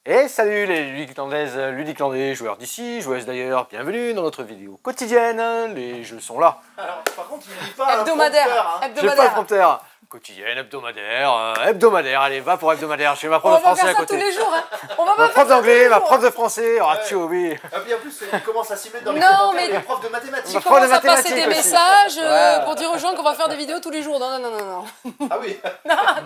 Et salut les ludiques-landais, joueurs d'ici, joueuses d'ailleurs, bienvenue dans notre vidéo quotidienne, les jeux sont là. Alors, par contre, il dit pas hebdomadaire, J'ai pas de prompteur. Quotidienne, hebdomadaire, allez, va pour hebdomadaire, je suis ma prof de français à côté. On va faire ça tous les jours, hein. On va pas Ma prof d'anglais, ma prof de jours. français, oh tu oui. Et puis en plus, il commence à s'y mettre dans les Non, commentaires mais- des profs de mathématiques. Ma Tu prof de commences à passer mathématiques des aussi. messages Ouais. pour dire aux gens qu'on va faire des vidéos tous les jours. Non, non, non, non, non. Ah oui.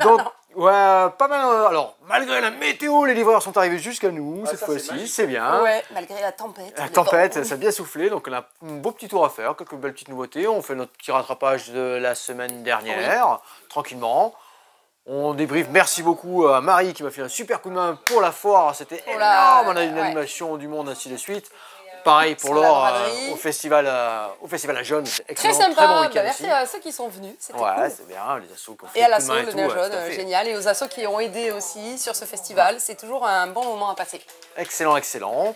Donc, ouais, pas mal. Alors, malgré la météo, les livreurs sont arrivés jusqu'à nous Ah, cette ça, c'est fois-ci, magique. c'est bien. Ouais, malgré la tempête. La le tempête, vent. ça a bien soufflé, donc on a un beau petit tour à faire, quelques belles petites nouveautés. On fait notre petit rattrapage de la semaine dernière, tranquillement. On débriefe, merci beaucoup à Marie qui m'a fait un super coup de main pour la foire, c'était Oh là, énorme, on a eu une ouais. animation du monde ainsi de suite. Pareil pour Sur la Laure braderie. au festival à Jaune, c'est Très excellent, sympa. très bon Bah, week-end merci aussi. à ceux qui sont venus. C'était Ouais, cool. c'est bien, les assos qui ont fait Et à le coup de l'asso, main le tout, Néo ouais, Jaune, tout à fait. génial. Et aux assos qui ont aidé aussi sur ce festival. C'est toujours un bon moment à passer. Excellent, excellent.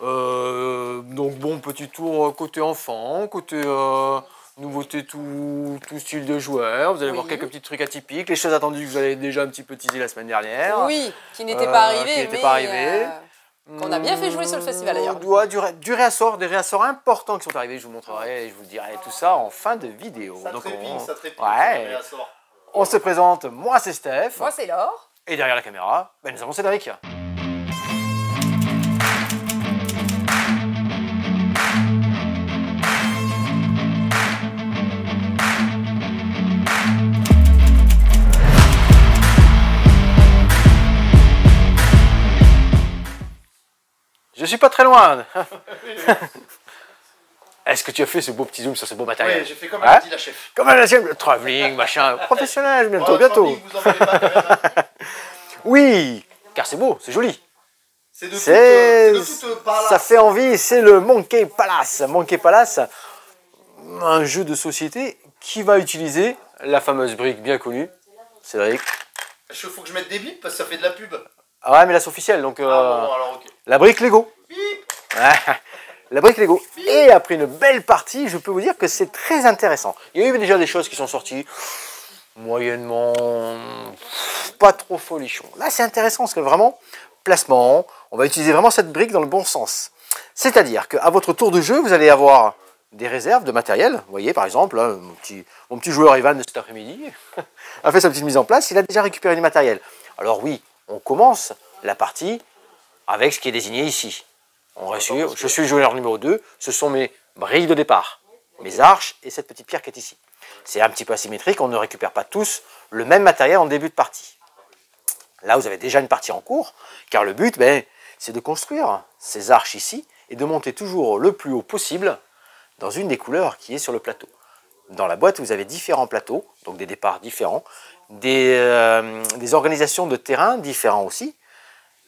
Donc bon, petit tour côté enfant, côté nouveauté tout style de joueur. Vous allez Oui. voir quelques petits trucs atypiques, les choses attendues que vous avez déjà un petit peu teasé la semaine dernière. Oui, qui n'était pas arrivé. qui n'était mais, pas arrivé. qu'on a bien fait jouer sur le festival d'ailleurs. Ouais, du réassort, des réassorts importants qui sont arrivés. Je vous montrerai et je vous dirai tout ça en fin de vidéo. Ça Donc trépille, ça trépille. ouais, on se présente, moi c'est Steph. Moi, c'est Laure. Et derrière la caméra, ben, nous avons Cédric. Je suis pas très loin. Est-ce que tu as fait ce beau petit zoom sur ce beau matériel? Oui, j'ai fait comme Hein elle dit la chef. Comme la sienne, le travelling, machin, professionnel, bientôt, Oh, bientôt. Travelling, vous en avez pas quand même. Oui, car c'est beau, c'est joli. C'est de C'est, toute part là. ça fait envie, c'est le Monkey Palace. Monkey Palace, un jeu de société qui va utiliser la fameuse brique bien connue, Cédric. Il faut que je mette des bips parce que ça fait de la pub. Ah ouais, mais là c'est officiel, donc Ah bon, alors ok. la brique Lego. Bip. Ouais, la brique Lego. Et après une belle partie, je peux vous dire que c'est très intéressant. Il y a eu déjà des choses qui sont sorties moyennement, pas trop folichon. Là, c'est intéressant parce que vraiment, placement, on va utiliser vraiment cette brique dans le bon sens. C'est-à-dire qu'à votre tour de jeu, vous allez avoir des réserves de matériel. Vous voyez, par exemple, là, mon petit joueur Ivan de cet après-midi a fait sa petite mise en place. Il a déjà récupéré du matériel. Alors oui, on commence la partie avec ce qui est désigné ici. On rassure, je suis le joueur numéro 2, ce sont mes briques de départ, mes arches et cette petite pierre qui est ici. C'est un petit peu asymétrique, on ne récupère pas tous le même matériel en début de partie. Là, vous avez déjà une partie en cours, car le but, c'est de construire ces arches ici et de monter toujours le plus haut possible dans une des couleurs qui est sur le plateau. Dans la boîte, vous avez différents plateaux, donc des départs différents, des organisations de terrain différents aussi.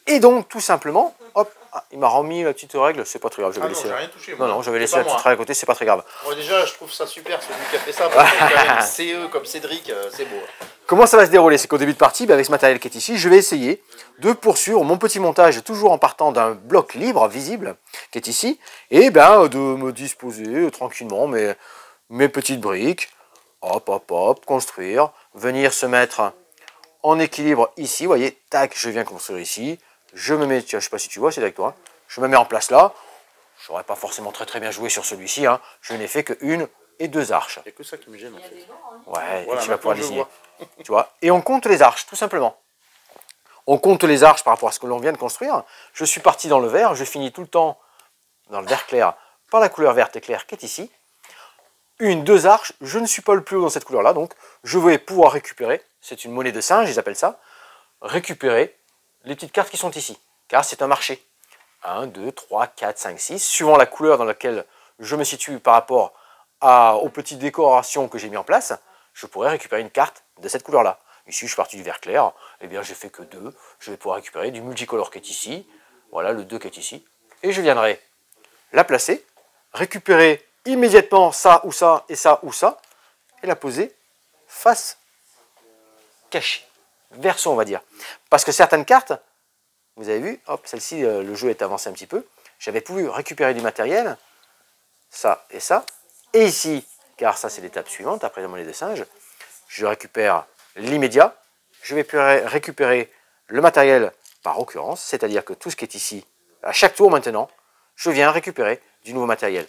Et donc, tout simplement, hop, ah, il m'a remis la petite règle, c'est pas très grave, je vais Ah non, laisser. j'ai rien touché. Non, non, je vais laisser C'est la pas petite moi. règle à côté, c'est pas très grave. Bon, déjà, je trouve ça super, celui qui a fait ça. Parce que quand même, CE comme Cédric, c'est beau. Comment ça va se dérouler? C'est qu'au début de partie, avec ce matériel qui est ici, je vais essayer de poursuivre mon petit montage, toujours en partant d'un bloc libre, visible, qui est ici, et de me disposer tranquillement mes petites briques, hop, hop, hop, construire, venir se mettre en équilibre ici, vous voyez, tac, je viens construire ici, je me mets, tiens, je sais pas si tu vois, c'est avec toi, je me mets en place là, je n'aurais pas forcément très bien joué sur celui-ci, hein. Je n'ai fait que 1 et 2 arches. Il n'y a que ça qui me gêne en fait. Ouais, Voilà, et tu vas pouvoir maintenant, je désigner. vois. Tu vois. Et on compte les arches, tout simplement. On compte les arches par rapport à ce que l'on vient de construire. Je suis parti dans le vert, je finis tout le temps dans le vert clair par la couleur verte et claire qui est ici. 1, 2 arches, je ne suis pas le plus haut dans cette couleur-là, donc je vais pouvoir récupérer, c'est une monnaie de singe, ils appellent ça, récupérer les petites cartes qui sont ici, car c'est un marché. 1, 2, 3, 4, 5, 6, suivant la couleur dans laquelle je me situe par rapport aux petites décorations que j'ai mis en place, je pourrais récupérer une carte de cette couleur-là. Ici, je suis parti du vert clair, eh bien, j'ai fait que 2. Je vais pouvoir récupérer du multicolore qui est ici, voilà le 2 qui est ici, et je viendrai la placer, récupérer immédiatement ça ou ça, et la poser face cachée, verso, on va dire. Parce que certaines cartes, vous avez vu, hop, celle-ci, le jeu est avancé un petit peu, j'avais pu récupérer du matériel, ça, et ici, car ça c'est l'étape suivante, après la monnaie de singe, je récupère l'immédiat, je vais récupérer le matériel par occurrence, c'est-à-dire que tout ce qui est ici, à chaque tour maintenant, je viens récupérer du nouveau matériel.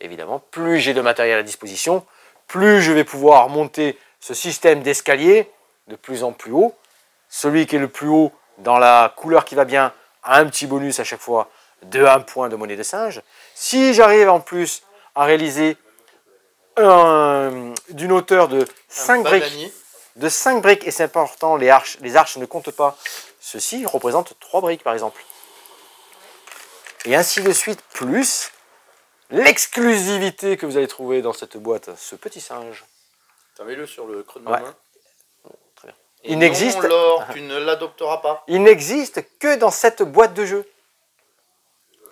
Évidemment, plus j'ai de matériel à disposition, plus je vais pouvoir monter ce système d'escalier de plus en plus haut. Celui qui est le plus haut dans la couleur qui va bien a un petit bonus à chaque fois de 1 point de monnaie de singe. Si j'arrive en plus à réaliser d'une hauteur de 5 briques, et c'est important, les arches ne comptent pas, ceci représente 3 briques par exemple. Et ainsi de suite, plus l'exclusivité que vous allez trouver dans cette boîte, ce petit singe. Mets-le sur le creux de ma main. Très bien. Et il n'existe. Laure, tu ne l'adopteras pas. Il n'existe que dans cette boîte de jeu.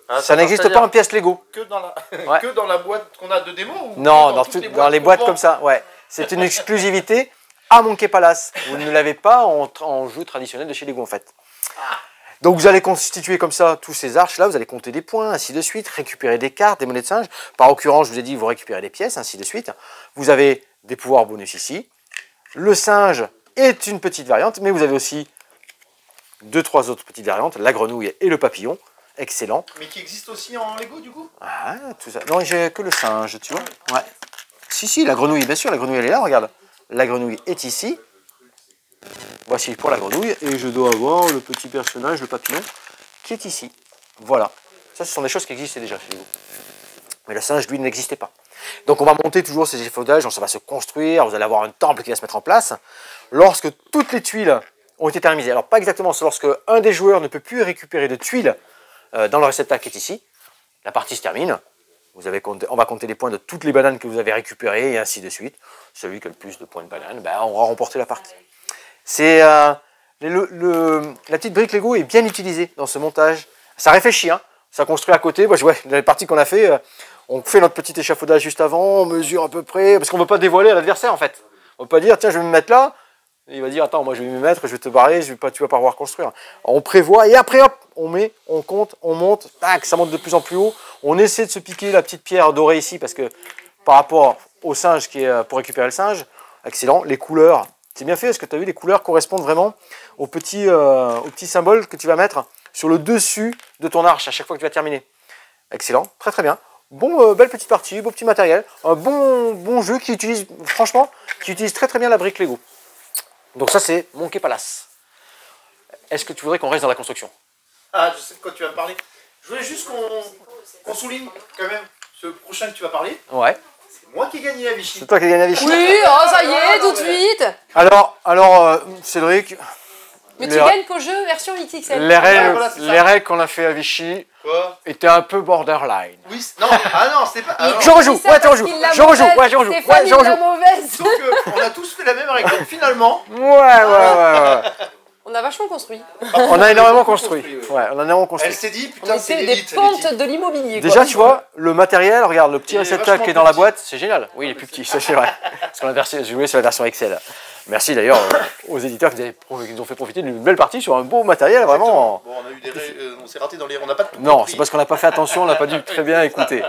Ah, ça n'existe pas en pièces Lego. Que dans la, que dans la boîte qu'on a de démo ou non, dans les boîtes comme ça. Ouais. C'est une exclusivité à Monkey Palace. Vous ne l'avez pas en jeu traditionnel de chez Lego en fait. Donc vous allez constituer comme ça tous ces arches là, vous allez compter des points, ainsi de suite, récupérer des cartes, des monnaies de singe. Par occurrence, je vous ai dit, vous récupérez des pièces, ainsi de suite. Vous avez des pouvoirs bonus ici. Le singe est une petite variante, mais vous avez aussi 2-3 autres petites variantes, la grenouille et le papillon. Excellent. Mais qui existe aussi en Lego du coup? Ah, tout ça. Non, j'ai que le singe, tu vois. Ouais. Si, la grenouille, bien sûr, la grenouille elle est là, regarde. La grenouille est ici. Voici pour la grenouille, et je dois avoir le petit personnage, le papillon, qui est ici. Voilà. Ça, ce sont des choses qui existaient déjà chez vous. Mais le singe, lui, n'existait pas. Donc on va monter toujours ces échafaudages, ça va se construire, vous allez avoir un temple qui va se mettre en place. Lorsque toutes les tuiles ont été terminées, alors pas exactement, c'est lorsque un des joueurs ne peut plus récupérer de tuiles dans le réceptacle qui est ici, la partie se termine. On va compter les points de toutes les bananes que vous avez récupérées, et ainsi de suite. Celui qui a le plus de points de banane, ben, on aura remporté la partie. C'est la petite brique Lego est bien utilisée dans ce montage. Ça réfléchit, hein. Ça construit à côté. Moi, dans les parties qu'on a fait, on fait notre petit échafaudage juste avant, on mesure à peu près, parce qu'on ne veut pas dévoiler à l'adversaire en fait. On ne veut pas dire, tiens, je vais me mettre là. Et il va dire, attends, moi je vais me mettre, je vais te barrer, tu vas pas pouvoir construire. Alors, on prévoit et après, hop, on met, on compte, on monte, tac, ça monte de plus en plus haut. On essaie de se piquer la petite pierre dorée ici, parce que par rapport au singe qui est pour récupérer le singe, excellent. Les couleurs, c'est bien fait, parce que tu as vu, les couleurs correspondent vraiment aux petits symboles que tu vas mettre sur le dessus de ton arche à chaque fois que tu vas terminer. Excellent, très très bien. Bon, belle petite partie, beau petit matériel, un bon jeu qui utilise, franchement, qui utilise très très bien la brique Lego. Donc ça c'est Monkey Palace. Est-ce que tu voudrais qu'on reste dans la construction? Ah, je sais de quoi tu vas me parler. Je voulais juste qu'on souligne quand même ce prochain que tu vas parler. Ouais. C'est moi qui ai gagné à Vichy. C'est toi qui as gagné à Vichy? Oui, oh ça y est, tout de suite. Alors Cédric... Mais tu gagnes qu'au jeu version XXL. Les règles qu'on a fait à Vichy étaient un peu borderline. Oui, non, c'est pas... Alors, je rejoue, je rejoue. Sauf qu'on a tous fait la même règle, donc finalement... Ouais. On a vachement construit. On a énormément construit. Ouais, on a énormément construit. Elle s'est dit, On putain, c'est était des l'élite. pentes de l'immobilier. Déjà, tu vois, le matériel, regarde, le petit réceptacle qui est dans la petit. boîte, c'est génial. Oui, il est plus petit, c'est vrai. Parce qu'on a joué sur la version Excel. Merci d'ailleurs aux éditeurs qui nous ont fait profiter d'une belle partie sur un beau matériel, vraiment. Bon, on a eu on s'est raté dans les... On n'a pas tout Non, compris. c'est parce qu'on n'a pas fait attention, on n'a pas dû très bien écouter.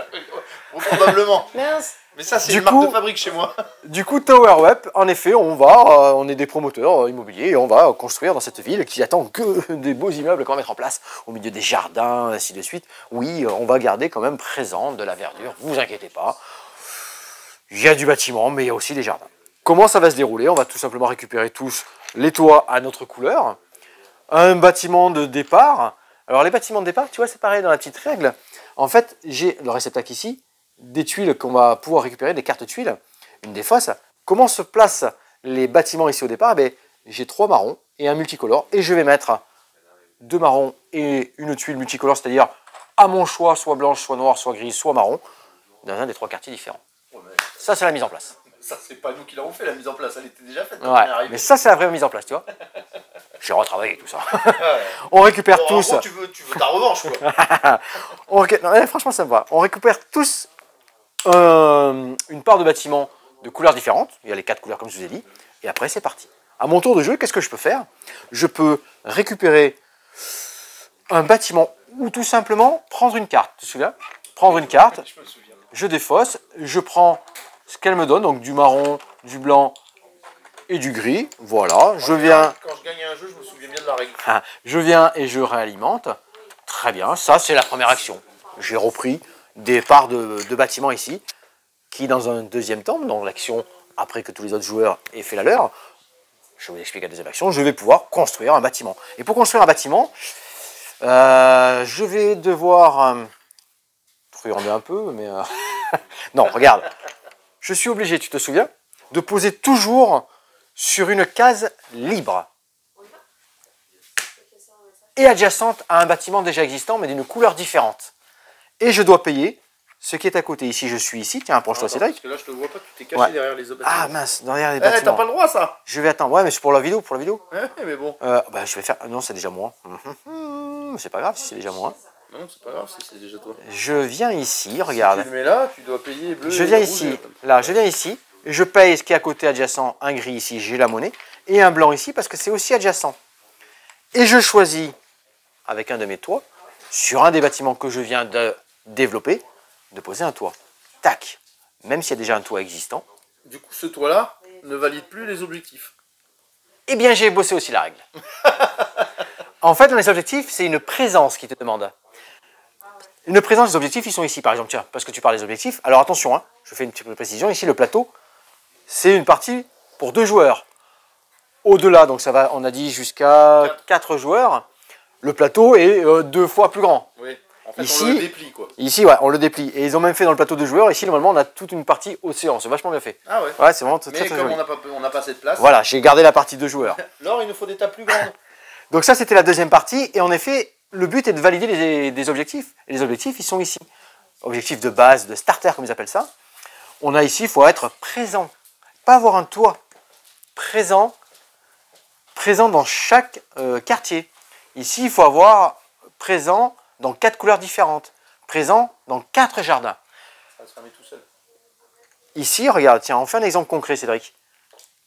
Bon, probablement. Mince. Mais ça, c'est Du une marque coup- de fabrique chez moi. Du coup, Tower Web, en effet, on est des promoteurs immobiliers et on va construire dans cette ville qui attend que des beaux immeubles qu'on va mettre en place au milieu des jardins, ainsi de suite. Oui, on va garder quand même présente de la verdure, vous inquiétez pas. Il y a du bâtiment, mais il y a aussi des jardins. Comment ça va se dérouler? On va tout simplement récupérer tous les toits à notre couleur. Un bâtiment de départ. Alors les bâtiments de départ, tu vois, c'est pareil dans la petite règle. En fait, j'ai le réceptacle ici, des tuiles qu'on va pouvoir récupérer, des cartes tuiles, une des fosses. Comment se placent les bâtiments ici au départ? J'ai 3 marrons et un multicolore, et je vais mettre 2 marrons et une tuile multicolore, c'est-à-dire à mon choix, soit blanche, soit noire, soit grise, soit marron, dans un des 3 quartiers différents. Ça, c'est la mise en place. Ça, c'est pas nous qui l'avons fait, la mise en place. Elle était déjà faite quand Ouais, on est arrivé. mais ça, c'est la vraie mise en place, tu vois. J'ai retravaillé tout ça. On récupère Bon, tous. en gros, tu veux ta revanche, quoi. Non, franchement, ça me va. On récupère tous une part de bâtiment de couleurs différentes. Il y a les 4 couleurs, comme je vous ai dit. Et après, c'est parti. À mon tour de jeu, qu'est-ce que je peux faire? Je peux récupérer un bâtiment ou tout simplement prendre une carte. Tu te souviens? Prendre une carte, Je me souviens. je défausse, je prends ce qu'elle me donne, donc du marron, du blanc et du gris. Voilà, je viens, Quand je gagne un jeu, je me souviens bien de la règle. je viens et je réalimente. Très bien, ça c'est la première action. J'ai repris des parts de bâtiments ici, qui dans un deuxième temps, dans l'action après que tous les autres joueurs aient fait la leur, je vous explique la deuxième action, je vais pouvoir construire un bâtiment. Et pour construire un bâtiment, je vais devoir truander un peu, mais non, regarde, je suis obligé, tu te souviens, de poser toujours sur une case libre et adjacente à un bâtiment déjà existant, mais d'une couleur différente. Et je dois payer ce qui est à côté. Ici, je suis ici. Tiens, approche-toi, Cédric. Parce que là, je te vois pas, tu t'es caché derrière les autres bâtiments. Ah mince, derrière les T'as bâtiments. pas le droit, ça. Je vais attendre. Ouais, mais c'est pour la vidéo, Mais bon. Bah, je vais faire. Non, c'est déjà moi. C'est pas grave si c'est déjà moi. Non, c'est pas grave si c'est déjà toi. Je viens ici, regarde. Si tu le mets là, tu dois payer bleu. Je viens et ici. rouge. Là, je viens ici. Je paye ce qui est à côté adjacent. Un gris ici, j'ai la monnaie. Et un blanc ici parce que c'est aussi adjacent. Et je choisis, avec un de mes toits, sur un des bâtiments que je viens de développer, de poser un toit. Tac. Même s'il y a déjà un toit existant. Du coup, ce toit-là ne valide plus les objectifs. Eh bien, j'ai bossé aussi la règle. En fait, dans les objectifs, c'est une présence qui te demande. Une présence, les objectifs, ils sont ici, par exemple. Tiens, parce que tu parles des objectifs. Alors attention, hein, je fais une petite précision. Ici, le plateau, c'est une partie pour 2 joueurs. Au-delà, donc ça va, on a dit jusqu'à 4 joueurs. Le plateau est 2 fois plus grand. Oui. En fait, Ici, on le déplie, quoi. Ici, ouais, on le déplie. Et ils ont même fait dans le plateau de joueurs. Ici, normalement, on a toute une partie océan. C'est vachement bien fait. Ah ouais. Ouais, c'est vraiment très, Mais très comme joli. on n'a pas assez de place, Voilà, j'ai gardé la partie de joueurs. alors il nous faut des tables plus grandes. Donc ça, c'était la deuxième partie. Et en effet, le but est de valider des objectifs. Et les objectifs, ils sont ici. Objectifs de base, de starter, comme ils appellent ça. On a ici, il faut être présent. Pas avoir un toit. Présent dans chaque quartier. Ici, il faut avoir présent dans 4 couleurs différentes. Présent dans 4 jardins. Ça va se fermer tout seul. Ici, regarde, tiens, on fait un exemple concret, Cédric.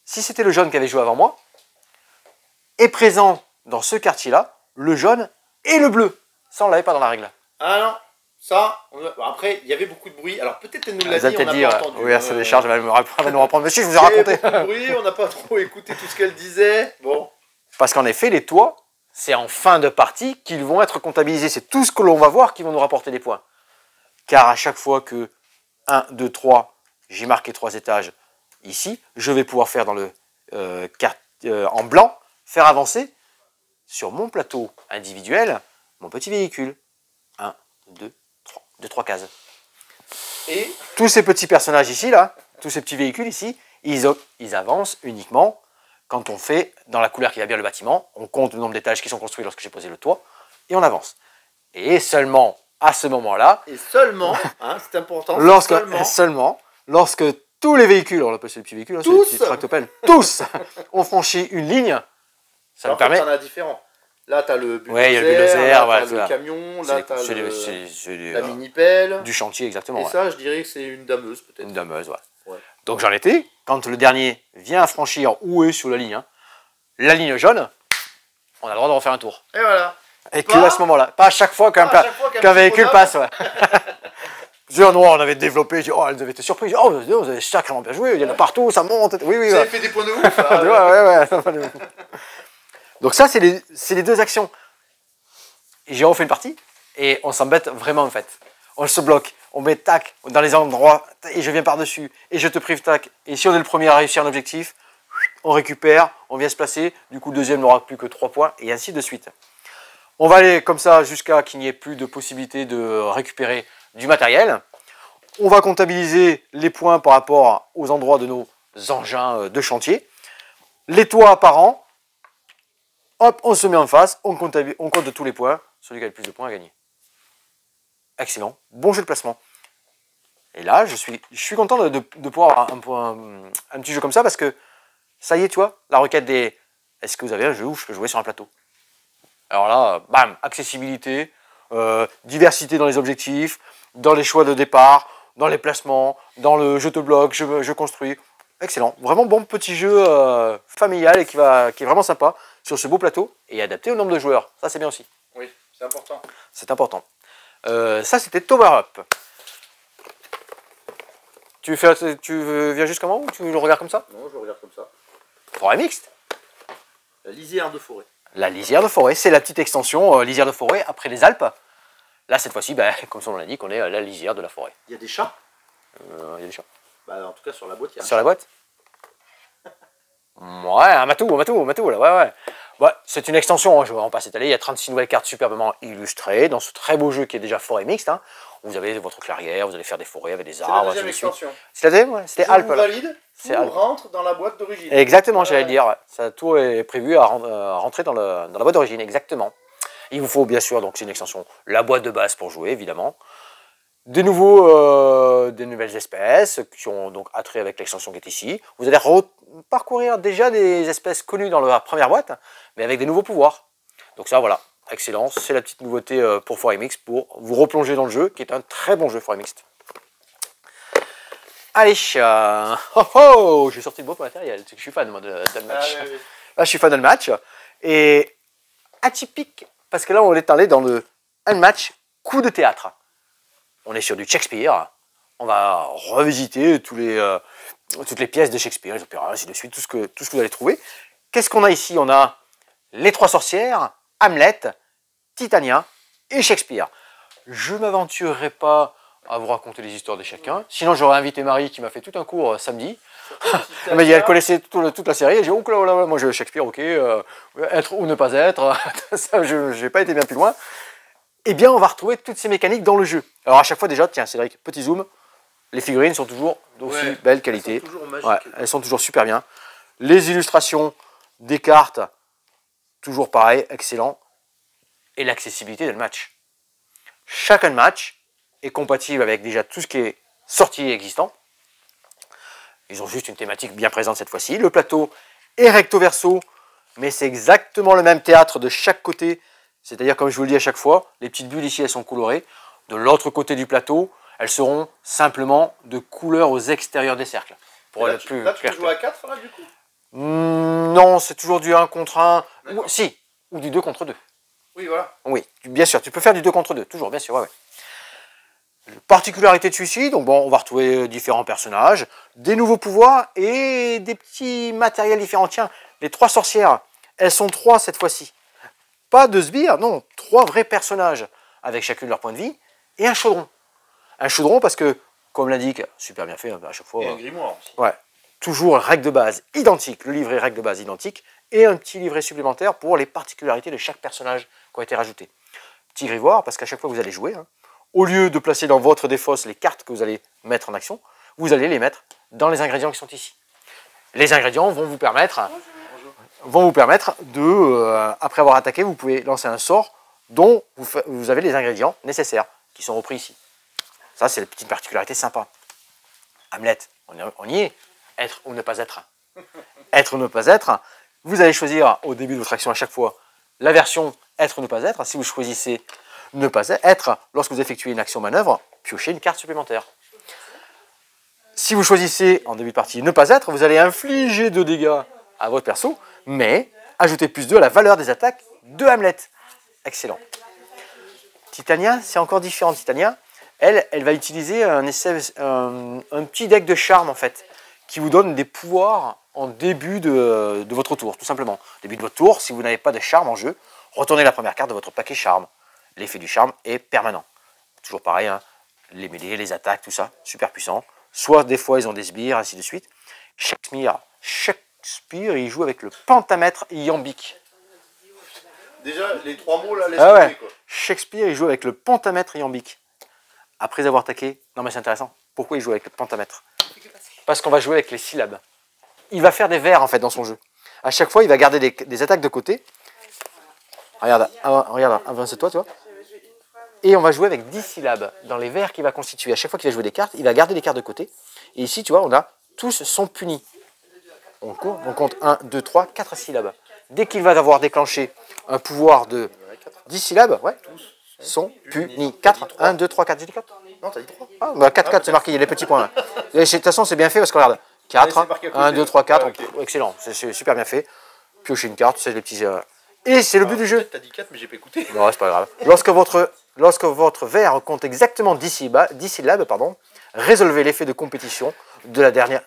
Si c'était le jaune qui avait joué avant moi, est présent dans ce quartier-là, le jaune et le bleu. Ça, on ne l'avait pas dans la règle. Ah non, ça, après, il y avait beaucoup de bruit. Alors peut-être qu'elle nous l'a Vous allez dit, on peut-être n'a dire, pas entendu. oui, ça décharge, elle va nous reprendre. Monsieur, je vous ai Il y avait raconté. beaucoup de bruit, on n'a pas trop écouté tout ce qu'elle disait. Bon. Parce qu'en effet, les toits, c'est en fin de partie qu'ils vont être comptabilisés. C'est tout ce que l'on va voir qui vont nous rapporter des points. Car à chaque fois que 1, 2, 3, j'ai marqué 3 étages ici, je vais pouvoir faire dans le en blanc, faire avancer sur mon plateau individuel mon petit véhicule. 1, 2, 3, 2, 3 cases. Et Tous ces petits personnages ici, là, tous ces petits véhicules ici, ils avancent uniquement quand on fait, dans la couleur qui va bien le bâtiment, on compte le nombre d'étages qui sont construits lorsque j'ai posé le toit, et on avance. Et seulement à ce moment-là, et seulement, hein, c'est important, lorsque tous les véhicules, on appelle ces petits véhicules, tous, ces petits tractopelles, tous ont franchi une ligne, ça me permet... En fait, t'en as différents. Là, tu as le bulldozer, Ouais, il y a le bulldozer, là, ouais, t'as le camion, là, tu as la du mini-pelle. chantier, exactement. Et Ouais. ça, je dirais que c'est une dameuse, peut-être. Une dameuse, ouais. Ouais. Donc j'en étais, quand le dernier vient franchir où est sur la ligne, hein, la ligne jaune, on a le droit de refaire un tour. Et voilà. Et que à ce moment-là, pas à chaque fois qu'un véhicule passe. Ouais. Nous, on avait développé, oh, elles avaient été surprises. Oh, vous avez sacrément bien joué, il y en a partout, ça monte. Oui, oui, Vous ouais. avez fait des points de ouf. Là, ouais. Donc ça, c'est les 2 actions. J'ai refait une partie et on s'embête vraiment en fait. On se bloque, on met tac dans les endroits et je viens par-dessus et je te prive tac. Et si on est le premier à réussir un objectif, on récupère, on vient se placer. Du coup, le deuxième n'aura plus que 3 points et ainsi de suite. On va aller comme ça jusqu'à qu'il n'y ait plus de possibilité de récupérer du matériel. On va comptabiliser les points par rapport aux endroits de nos engins de chantier. Les toits apparents. Hop, on se met en face, on compte tous les points. Celui qui a le plus de points a gagné. Excellent, bon jeu de placement. Et là, je suis content de pouvoir avoir un petit jeu comme ça parce que ça y est, tu vois, la requête des « Est-ce que vous avez un jeu où je peux jouer sur un plateau ?» Alors là, bam, accessibilité, diversité dans les objectifs, dans les choix de départ, dans les placements, dans le je te bloque, je construis. Excellent, vraiment bon petit jeu familial et qui est vraiment sympa sur ce beau plateau et adapté au nombre de joueurs. Ça, c'est bien aussi. Oui, c'est important. C'est important. Ça, c'était Tower Up. Tu viens juste comment ou tu le regardes comme ça? Non, je regarde comme ça. forêt mixte. La lisière de forêt. La lisière de forêt, c'est la petite extension lisière de forêt après les Alpes. Là, cette fois-ci, ben, comme son nom l'indique, on est à la lisière de la forêt. Il y a des chats. Il y a des chats. Bah, en tout cas, sur la boîte, il y a un Sur la boîte. Ouais, un matou, là, ouais. Ouais, c'est une extension, hein, je ne vais en pas s'étaler. Il y a 36 nouvelles cartes superbement illustrées dans ce très beau jeu qui est déjà forêt mixte. Hein. Vous avez votre clairière, vous allez faire des forêts avec des C'est arbres. la deuxième ainsi de suite. extension. C'est la deuxième, ouais. C'était Je Alpes. vous Là. valide, C'est tout Alpes. rentre dans la boîte d'origine. Exactement, j'allais le dire. Ouais. Ça, tout est prévu à rentrer dans la boîte d'origine, exactement. Il vous faut bien sûr, donc c'est une extension, la boîte de base pour jouer, évidemment. Des nouvelles espèces qui ont donc attrait avec l'extension qui est ici. Vous allez parcourir déjà des espèces connues dans la première boîte, mais avec des nouveaux pouvoirs. Donc ça, voilà, excellent. C'est la petite nouveauté pour Forêt Mixte, pour vous replonger dans le jeu, qui est un très bon jeu Forêt Mixte. Allez, j'ai sorti le beau matériel, je suis fan moi, de match. Ah, oui. Là, je suis fan de match. Et atypique, parce que là, on est allé dans le match coup de théâtre. On est sur du Shakespeare. On va revisiter toutes les pièces de Shakespeare, les opéras, ainsi de suite, tout ce que vous allez trouver. Qu'est-ce qu'on a ici? On a les trois sorcières, Hamlet, Titania et Shakespeare. Je ne m'aventurerai pas à vous raconter les histoires de chacun. Sinon, j'aurais invité Marie qui m'a fait tout un cours samedi. Elle m'a dit qu'elle connaissait toute la série. Et j'ai dit, oh là là, moi je Shakespeare, ok, être ou ne pas être. Ça, je n'ai pas été bien plus loin. Eh bien, on va retrouver toutes ces mécaniques dans le jeu. Alors à chaque fois déjà, tiens Cédric, petit zoom, les figurines sont toujours d'aussi belle qualité. Elles sont toujours magiques. Ouais, elles sont toujours super bien. Les illustrations des cartes, toujours pareil, excellent. Et l'accessibilité del match. Chacun match est compatible avec déjà tout ce qui est sorti et existant. Ils ont juste une thématique bien présente cette fois-ci. Le plateau est recto-verso, mais c'est exactement le même théâtre de chaque côté. C'est-à-dire, comme je vous le dis à chaque fois, les petites bulles ici, elles sont colorées. De l'autre côté du plateau, elles seront simplement de couleur aux extérieurs des cercles. Pour Là, être plus tu peux clair. jouer à 4 là, du coup. Non, c'est toujours du 1 contre 1. Ou du 2 contre 2. Oui, voilà. Oui, bien sûr, tu peux faire du 2 contre 2, toujours, bien sûr, ouais. Particularité de celui-ci, donc bon, on va retrouver différents personnages, des nouveaux pouvoirs et des petits matériels différents. Tiens, les trois sorcières, elles sont trois cette fois-ci. Pas de sbires, non, trois vrais personnages, avec chacune leur point de vie, et un chaudron. Un chaudron parce que, comme l'indique, super bien fait à chaque fois. Et un grimoire aussi. Ouais, toujours règle de base identique, le livret règle de base identique, et un petit livret supplémentaire pour les particularités de chaque personnage qui ont été rajoutées. Petit grivoire, parce qu'à chaque fois que vous allez jouer, au lieu de placer dans votre défausse les cartes que vous allez mettre en action, vous allez les mettre dans les ingrédients qui sont ici. Les ingrédients vont vous permettre de, après avoir attaqué, vous pouvez lancer un sort dont vous avez les ingrédients nécessaires, qui sont repris ici. Ça, c'est la petite particularité sympa. Hamlet, on y est. Être ou ne pas être. Être ou ne pas être. Vous allez choisir au début de votre action à chaque fois la version être ou ne pas être. Si vous choisissez ne pas être, lorsque vous effectuez une action manœuvre, piochez une carte supplémentaire. Si vous choisissez en début de partie ne pas être, vous allez infliger 2 dégâts à votre perso, mais ajouter plus 2 à la valeur des attaques de Hamlet. Excellent. Titania, c'est encore différent. Titania, elle va utiliser un petit deck de charme en fait, qui vous donne des pouvoirs en début de votre tour, tout simplement. Début de votre tour, si vous n'avez pas de charme en jeu, retournez la première carte de votre paquet charme. L'effet du charme est permanent. Toujours pareil, les mêlées, les attaques, tout ça, super puissant. Soit des fois ils ont des sbires, ainsi de suite. Shakespeare, il joue avec le pentamètre iambique. Déjà, les 3 mots là, laisse Ah ouais. tomber, quoi. Shakespeare, il joue avec le pentamètre iambique. Après avoir attaqué, non mais c'est intéressant. Pourquoi il joue avec le pentamètre? Parce qu'on va jouer avec les syllabes. Il va faire des vers en fait dans son jeu. À chaque fois, il va garder des attaques de côté. Regarde, avance-toi, tu vois. Et on va jouer avec 10 syllabes dans les vers qu'il va constituer. À chaque fois qu'il va jouer des cartes, il va garder les cartes de côté. Et ici, tu vois, on a tous sont punis. On compte 1, 2, 3, 4 syllabes. Dès qu'il va avoir déclenché un pouvoir de 10 syllabes, ouais, sont punis. 4, 1, 2, 3, 4, j'ai dit 4. Non, t'as dit 3. Ah, bah 4, 4, c'est marqué, il y a les petits points. Et de toute façon, c'est bien fait parce que regarde, 4, Ouais, c'est marqué à côté. 1, 2, 3, 4, Ah, ok. excellent, c'est super bien fait. Piocher une carte, c'est les petits... Et c'est le but du jeu. T'as dit 4, mais j'ai pas écouté. Non, c'est pas grave. Lorsque votre vers compte exactement 10 syllabes, résolvez l'effet de complétion de la dernière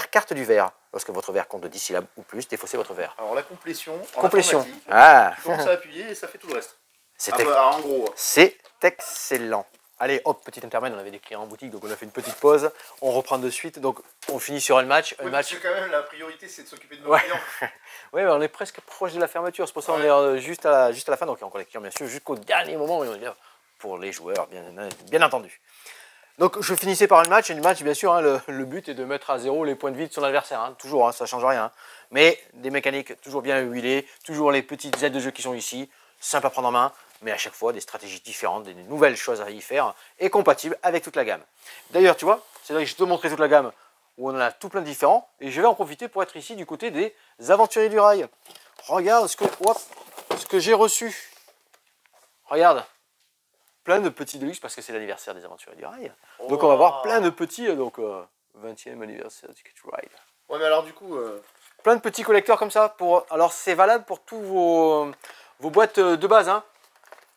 carte du vers. Lorsque votre vers compte de 10 syllabes ou plus, défaussez votre vers. Alors la complétion. En Complétion. informatique, Ah, tu commences à appuyer et ça fait tout le reste. c'est En gros. excellent. Allez, hop, petit intermède, on avait des clients en boutique, donc on a fait une petite pause. On reprend de suite, donc on finit sur un match. Oui, parce que quand même, la priorité, c'est de s'occuper de nos Ouais. clients. Oui, on est presque proche de la fermeture, c'est pour ça qu'on est juste à la fin, donc il y a encore les clients bien sûr, jusqu'au dernier moment, et on est là pour les joueurs, bien entendu. Donc je finissais par un match, et le match bien sûr, hein, le but est de mettre à zéro les points de vie de son adversaire, hein, toujours, hein, ça ne change rien. Hein. Mais des mécaniques toujours bien huilées, toujours les petites aides de jeu qui sont ici, simple à prendre en main, mais à chaque fois des stratégies différentes, des nouvelles choses à y faire, et compatibles avec toute la gamme. D'ailleurs, tu vois, c'est là que je te montrer toute la gamme, où on en a tout plein de différents, et je vais en profiter pour être ici du côté des aventuriers du rail. Regarde ce que j'ai reçu. Regarde. Plein de petits deluxe parce que c'est l'anniversaire des aventuriers du rail. Donc on va voir plein de petits, 20e anniversaire du Ticket Ride. Ouais, mais alors du coup... Plein de petits collecteurs comme ça. Alors c'est valable pour tous vos boîtes de base. Hein.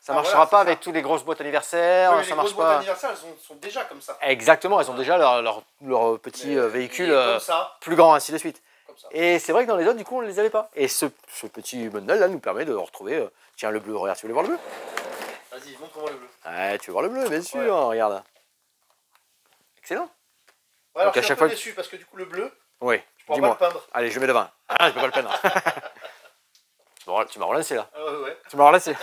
Ça ne marchera pas avec toutes les grosses boîtes anniversaires. Ouais, mais ça les marche grosses boîtes pas. anniversaires, elles sont déjà comme ça. Exactement, elles ont déjà leur petit véhicule comme ça. plus grand, ainsi de suite. Comme ça. Et c'est vrai que dans les autres, du coup, on ne les avait pas. Et ce petit bundle là nous permet de retrouver. Tiens, le bleu, regarde, tu veux voir le bleu? Vas-y, montre-moi le bleu. Ouais, tu veux voir le bleu, bien sûr, Ouais. Regarde. Excellent. Ouais, alors Donc, à je suis chaque un peu fois- déçu parce que du coup, le bleu, Oui, tu pourras pas dis-moi. le peindre. Allez, je mets le vin. Ah, je peux pas le peindre. Bon, tu m'as relancé là. Ah ouais. Tu m'as relancé.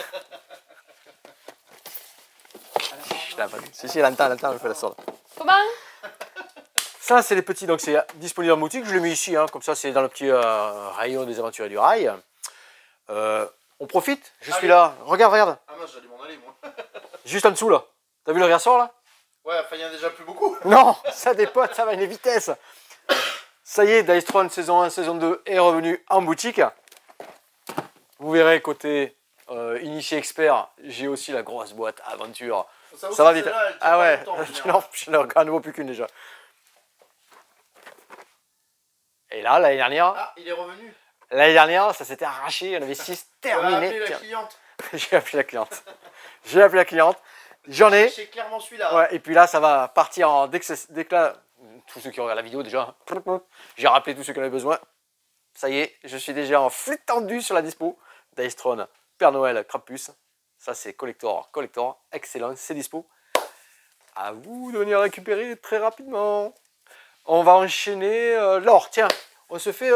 Je l'ai pas dit. Si, elle entend, elle fait la sorte. Comment? Ça, c'est les petits, donc c'est disponible en boutique. Je l'ai mis ici, hein, comme ça, c'est dans le petit rayon des aventuriers du rail. On profite, je suis Allez. là. Regarde. Ah mince, j'allais m'en aller, moi. Juste en dessous là. T'as vu le ressort là? Ouais, enfin, il y en a déjà plus beaucoup. Non, ça dépote, ça va à une vitesse. Ça y est, Dice Throne saison 1, saison 2 est revenu en boutique. Vous verrez, côté initié expert, j'ai aussi la grosse boîte aventure. Ça va vite. Ah ouais, j'en ai à nouveau plus qu'une déjà. Et là, l'année dernière, Ah, il est revenu. ça s'était arraché, on avait 6 terminés. Appeler la Tiens, cliente. j'ai appelé la cliente. J'ai appelé la cliente. J'en ai. C'est clairement celui-là. Ouais, et puis là, ça va partir en dès que là, tous ceux qui regardent la vidéo déjà, j'ai rappelé tous ceux qui en avaient besoin. Ça y est, je suis déjà en flux tendu sur la dispo. Dice Throne, Père Noël, Krampus. Ça c'est collector, excellent, c'est dispo. À vous de venir récupérer très rapidement. On va enchaîner l'or. Tiens, on se fait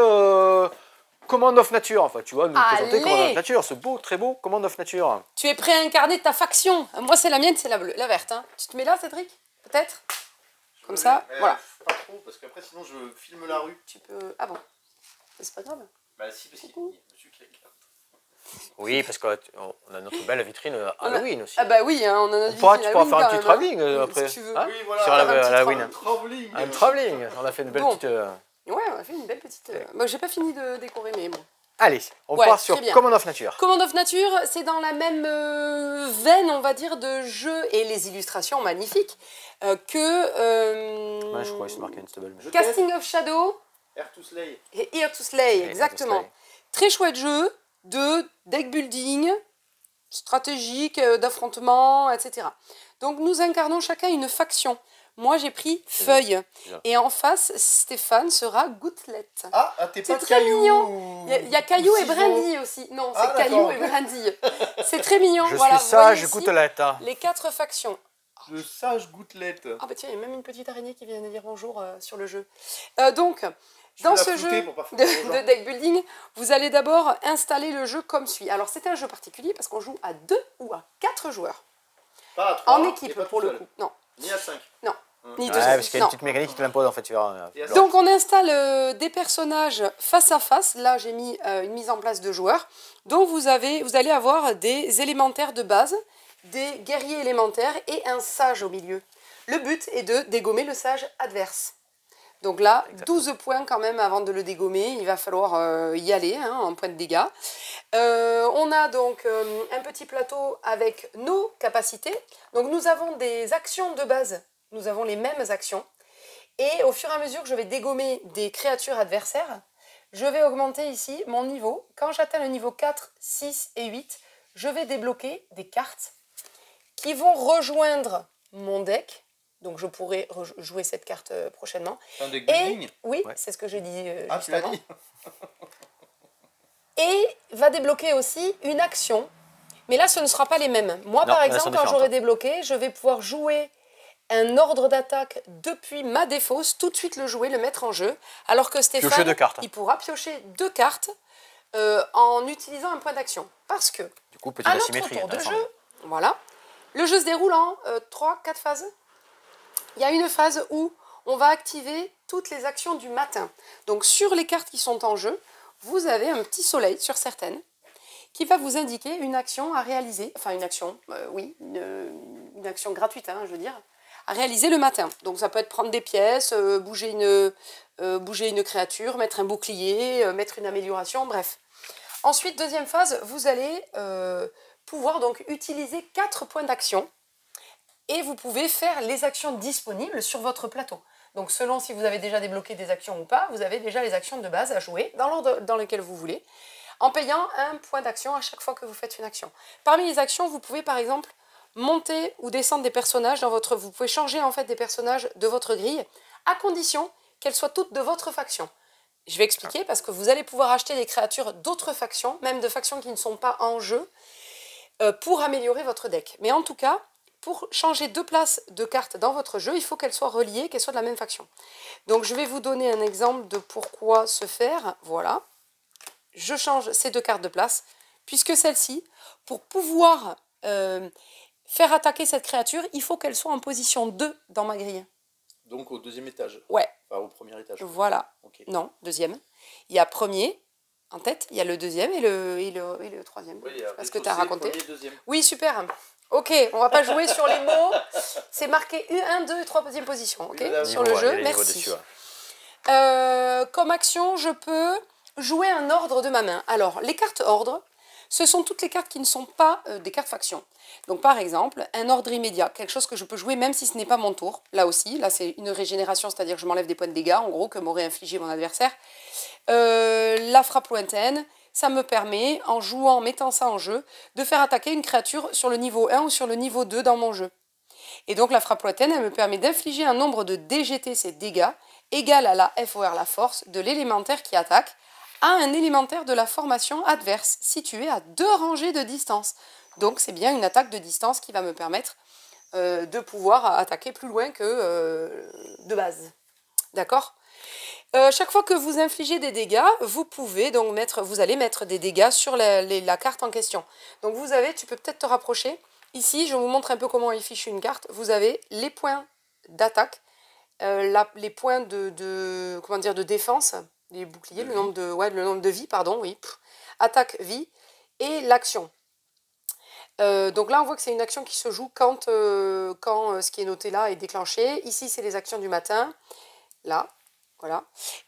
Command of Nature. Enfin, tu vois, nous présenter Allez. Command of Nature, ce beau, très beau Command of Nature. Tu es prêt à incarner ta faction. Moi, c'est la mienne, c'est la bleue, la verte. Hein. Tu te mets là, Cédric? Peut-être? Comme ça, voilà. Pas trop, parce qu'après, sinon, je filme la rue. Tu peux... Ah bon? C'est pas grave. Bah si, parce qu'il y a monsieur qui la garde. Oui, parce qu'on a notre belle vitrine Halloween aussi. Ah bah oui, hein, on en a Tu pourras faire un petit travelling travelling après. Si tu veux. Hein, Oui, voilà. sur Faire un petit Halloween. Un travelling. Un travelling. On a fait une belle Bon. petite. Ouais, on a fait une belle petite... Moi, j'ai pas fini de décorer, mais bon. Allez, on Ouais, part très sur bien. Command of Nature. Command of Nature, c'est dans la même veine, on va dire, de jeu et les illustrations magnifiques que Ouais, je crois que c'est marqué Unstable. Mais... Casting of Shadow Air to Slay. et Here to Slay, exactement. Slay. Très chouette jeu de deck building, stratégique, d'affrontement, etc. Donc nous incarnons chacun une faction. Moi j'ai pris Feuille. bien. Et en face, Stéphane sera Gouttelette. Ah, t'es C'est pas très Caillou. mignon. Il y a Caillou ou et Ciseaux. Brandy aussi. Non, Ah, c'est Caillou d'accord. et Brandy. C'est très mignon. Je voilà, suis vous voyez sage, ici gouttelette. Hein. les 4 factions. Le sage gouttelette. Ah bah tiens, il y a même une petite araignée qui vient de dire bonjour sur le jeu. Donc, Je dans vais la ce flouter jeu pour pas foutre de, aux gens. de deck building, vous allez d'abord installer le jeu comme suit. Alors c'est un jeu particulier parce qu'on joue à 2 ou à 4 joueurs. Pas à 3. En équipe pour le coup. Non, Ni à 5. non. Ni Ouais, deux parce qu'il y a une non. petite mécanique qui te l'impose en fait, tu verras. Et à Donc on installe des personnages face à face. Là j'ai mis une mise en place de joueurs. Donc vous allez avoir des élémentaires de base, des guerriers élémentaires et un sage au milieu. Le but est de dégommer le sage adverse. Donc là, 12 points quand même avant de le dégommer. Il va falloir y aller hein, en points de dégâts. On a donc un petit plateau avec nos capacités. Donc nous avons des actions de base. Nous avons les mêmes actions. Et au fur et à mesure que je vais dégommer des créatures adversaires, je vais augmenter ici mon niveau. Quand j'atteins le niveau 4, 6 et 8, je vais débloquer des cartes qui vont rejoindre mon deck Donc je pourrai jouer cette carte prochainement. Un deck Et building. oui, Ouais. c'est ce que j'ai dit Ah, juste tu l'as avant. dit. Et va débloquer aussi une action. Mais là, ce ne sera pas les mêmes. Moi, Non, par elles sont exemple, quand différentes, j'aurai hein. débloqué, je vais pouvoir jouer un ordre d'attaque depuis ma défausse, tout de suite le jouer, le mettre en jeu. Alors que Piocher Stéphane, 2 cartes. il pourra piocher 2 cartes en utilisant un point d'action. Parce que, Du coup, petite à notre asymétrie. tour de intéressant. jeu, voilà, le jeu se déroule en 3-4 phases. Il y a une phase où on va activer toutes les actions du matin. Donc sur les cartes qui sont en jeu, vous avez un petit soleil sur certaines qui va vous indiquer une action à réaliser, enfin une action, oui, une action gratuite, hein, je veux dire, à réaliser le matin. Donc ça peut être prendre des pièces, bouger une créature, mettre un bouclier, mettre une amélioration, bref. Ensuite, deuxième phase, vous allez pouvoir donc utiliser 4 points d'action et vous pouvez faire les actions disponibles sur votre plateau. Donc selon si vous avez déjà débloqué des actions ou pas, vous avez déjà les actions de base à jouer dans l'ordre dans lequel vous voulez, en payant un point d'action à chaque fois que vous faites une action. Parmi les actions, vous pouvez par exemple monter ou descendre des personnages dans votre... Vous pouvez changer en fait des personnages de votre grille, à condition qu'elles soient toutes de votre faction. Je vais expliquer parce que vous allez pouvoir acheter des créatures d'autres factions, même de factions qui ne sont pas en jeu, pour améliorer votre deck. Mais en tout cas, pour changer 2 places de cartes dans votre jeu, il faut qu'elles soient reliées, qu'elles soient de la même faction. Donc je vais vous donner un exemple de pourquoi ce faire. Voilà. Je change ces 2 cartes de place, puisque celle-ci, pour pouvoir faire attaquer cette créature, il faut qu'elle soit en position 2 dans ma grille. Donc au deuxième étage. Ouais, Enfin, au premier étage. voilà. Ok. Non, deuxième. Il y a premier en tête, il y a le deuxième et le troisième. Oui, Parce que tu as raconté. Premier, deuxième. Oui, super. Ok, on va pas jouer sur les mots. C'est marqué U1, 2, 3, posième position. Ok, Oui, voilà, sur Niveau, le ouais, il y a jeu, les niveaux merci. dessus, ouais. Comme action, je peux jouer un ordre de ma main. Alors, les cartes ordre, ce sont toutes les cartes qui ne sont pas des cartes faction. Donc, par exemple, un ordre immédiat, quelque chose que je peux jouer même si ce n'est pas mon tour. Là aussi, là c'est une régénération, c'est-à-dire que je m'enlève des points de dégâts, en gros, que m'aurait infligé mon adversaire. La frappe lointaine, ça me permet, en jouant, en mettant ça en jeu, de faire attaquer une créature sur le niveau 1 ou sur le niveau 2 dans mon jeu. Et donc la frappe lointaine, elle me permet d'infliger un nombre de DGT, c'est dégâts, égal à la FOR, la force, de l'élémentaire qui attaque, à un élémentaire de la formation adverse, situé à 2 rangées de distance. Donc c'est bien une attaque de distance qui va me permettre de pouvoir attaquer plus loin que de base. D'accord ? Chaque fois que vous infligez des dégâts, vous allez mettre des dégâts sur la carte en question. Donc vous avez, tu peux peut-être te rapprocher. Ici, je vous montre un peu comment il fiche une carte. Vous avez les points d'attaque, les points de défense, les boucliers, le nombre de vie, pardon, oui. Attaque, vie, et l'action. Donc là, on voit que c'est une action qui se joue quand ce qui est noté là est déclenché. Ici, c'est les actions du matin. Là. Voilà.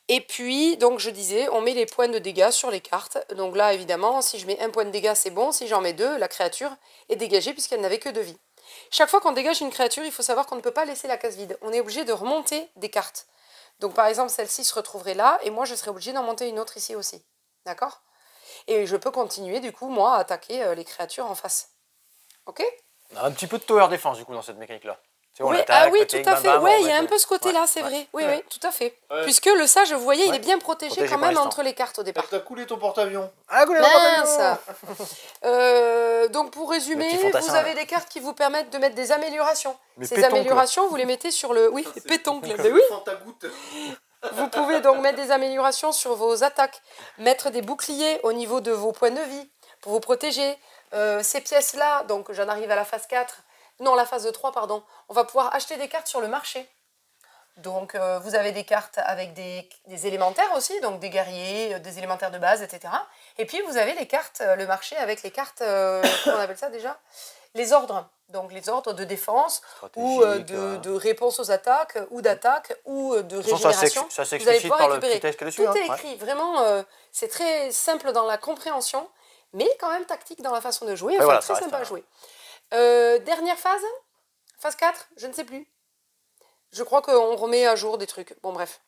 Et puis, donc je disais, on met les points de dégâts sur les cartes. Donc là, évidemment, si je mets un point de dégâts, c'est bon. Si j'en mets 2, la créature est dégagée puisqu'elle n'avait que 2 vies. Chaque fois qu'on dégage une créature, il faut savoir qu'on ne peut pas laisser la case vide. On est obligé de remonter des cartes. Donc par exemple, celle-ci se retrouverait là, et moi, je serais obligée d'en monter une autre ici aussi. D'accord ? Et je peux continuer, du coup, moi, à attaquer les créatures en face. Ok ? On a un petit peu de tower défense, du coup, dans cette mécanique-là. Oui, tout à fait. Ouais, il y a un peu ce côté-là, c'est vrai. Oui, tout à fait. Ouais. Puisque le sage, vous voyez, il est bien protégé Protégé quand par même les entre les cartes au départ. T'as coulé ton porte-avions. Ah, cool, Mince. Donc pour résumer, Le petit fantassin, vous avez là. des cartes qui vous permettent de mettre des améliorations. Mais Ces pétoncles. améliorations, vous les mettez sur le... Oui, C'est- pétoncle. c'est Mais oui, Fantagoutte. vous pouvez donc mettre des améliorations sur vos attaques, mettre des boucliers au niveau de vos points de vie pour vous protéger. Ces pièces-là, donc j'en arrive à la phase 4, non, la phase 3, pardon, on va pouvoir acheter des cartes sur le marché. Donc vous avez des cartes avec des élémentaires aussi, donc des guerriers, des élémentaires de base, etc. Et puis vous avez les cartes, le marché avec les cartes, comment on appelle ça déjà ? Les ordres. Donc les ordres de défense, ou de réponse aux attaques, ou d'attaque, ou de De toute façon, régénération. ça Vous allez s'explicite pouvoir par le récupérer. petit texte dessus. Tout hein, est ouais. écrit, vraiment, c'est très simple dans la compréhension, mais quand même tactique dans la façon de jouer, enfin, voilà, très ça sympa à reste jouer. Dernière phase, phase 4, je ne sais plus. Je crois qu'on remet à jour des trucs. Bon, bref.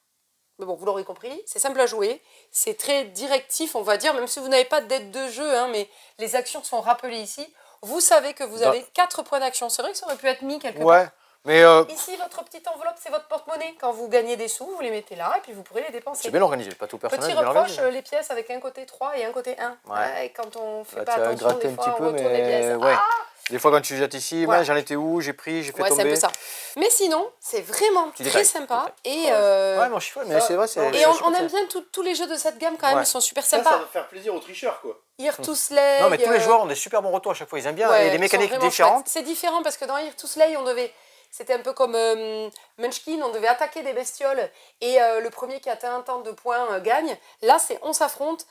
Mais bon, vous l'aurez compris, c'est simple à jouer, c'est très directif, on va dire, même si vous n'avez pas d'aide de jeu, hein, mais les actions sont rappelées ici. Vous savez que vous avez 4 points d'action. C'est vrai que ça aurait pu être mis quelque Ouais. part. Mais Ici, votre petite enveloppe, c'est votre porte-monnaie. Quand vous gagnez des sous, vous les mettez là et puis vous pourrez les dépenser. c'est bien organisé, pas tout personnel, Petit bien reproche, organisé. les pièces avec un côté 3 et un côté 1. Ouais. Et quand on fait Là, pas tu as attention, gratté des un fois, petit on peu, retourne les pièces. mais ouais. Ah, Des fois, quand tu jettes ici, voilà. j'en étais où, j'ai pris, j'ai fait ouais, c'est un tomber. peu ça. Mais sinon, c'est vraiment Petit très détail, sympa. petit Et, Ouais, mon chiffon, mais ça, c'est vrai, c'est. et on aime bien tous les jeux de cette gamme quand même, Ouais. ils sont super Ça sympas. va faire plaisir aux tricheurs, quoi. Here to Slay. Non, mais tous les joueurs ont des super bons retours à chaque fois, ils aiment bien. ouais, et des ils sont mécaniques vraiment différentes. chouettes. C'est différent parce que dans Here to Slay, on devait. C'était un peu comme Munchkin, on devait attaquer des bestioles et le premier qui atteint un temps de points gagne. Là, c'est on s'affronte,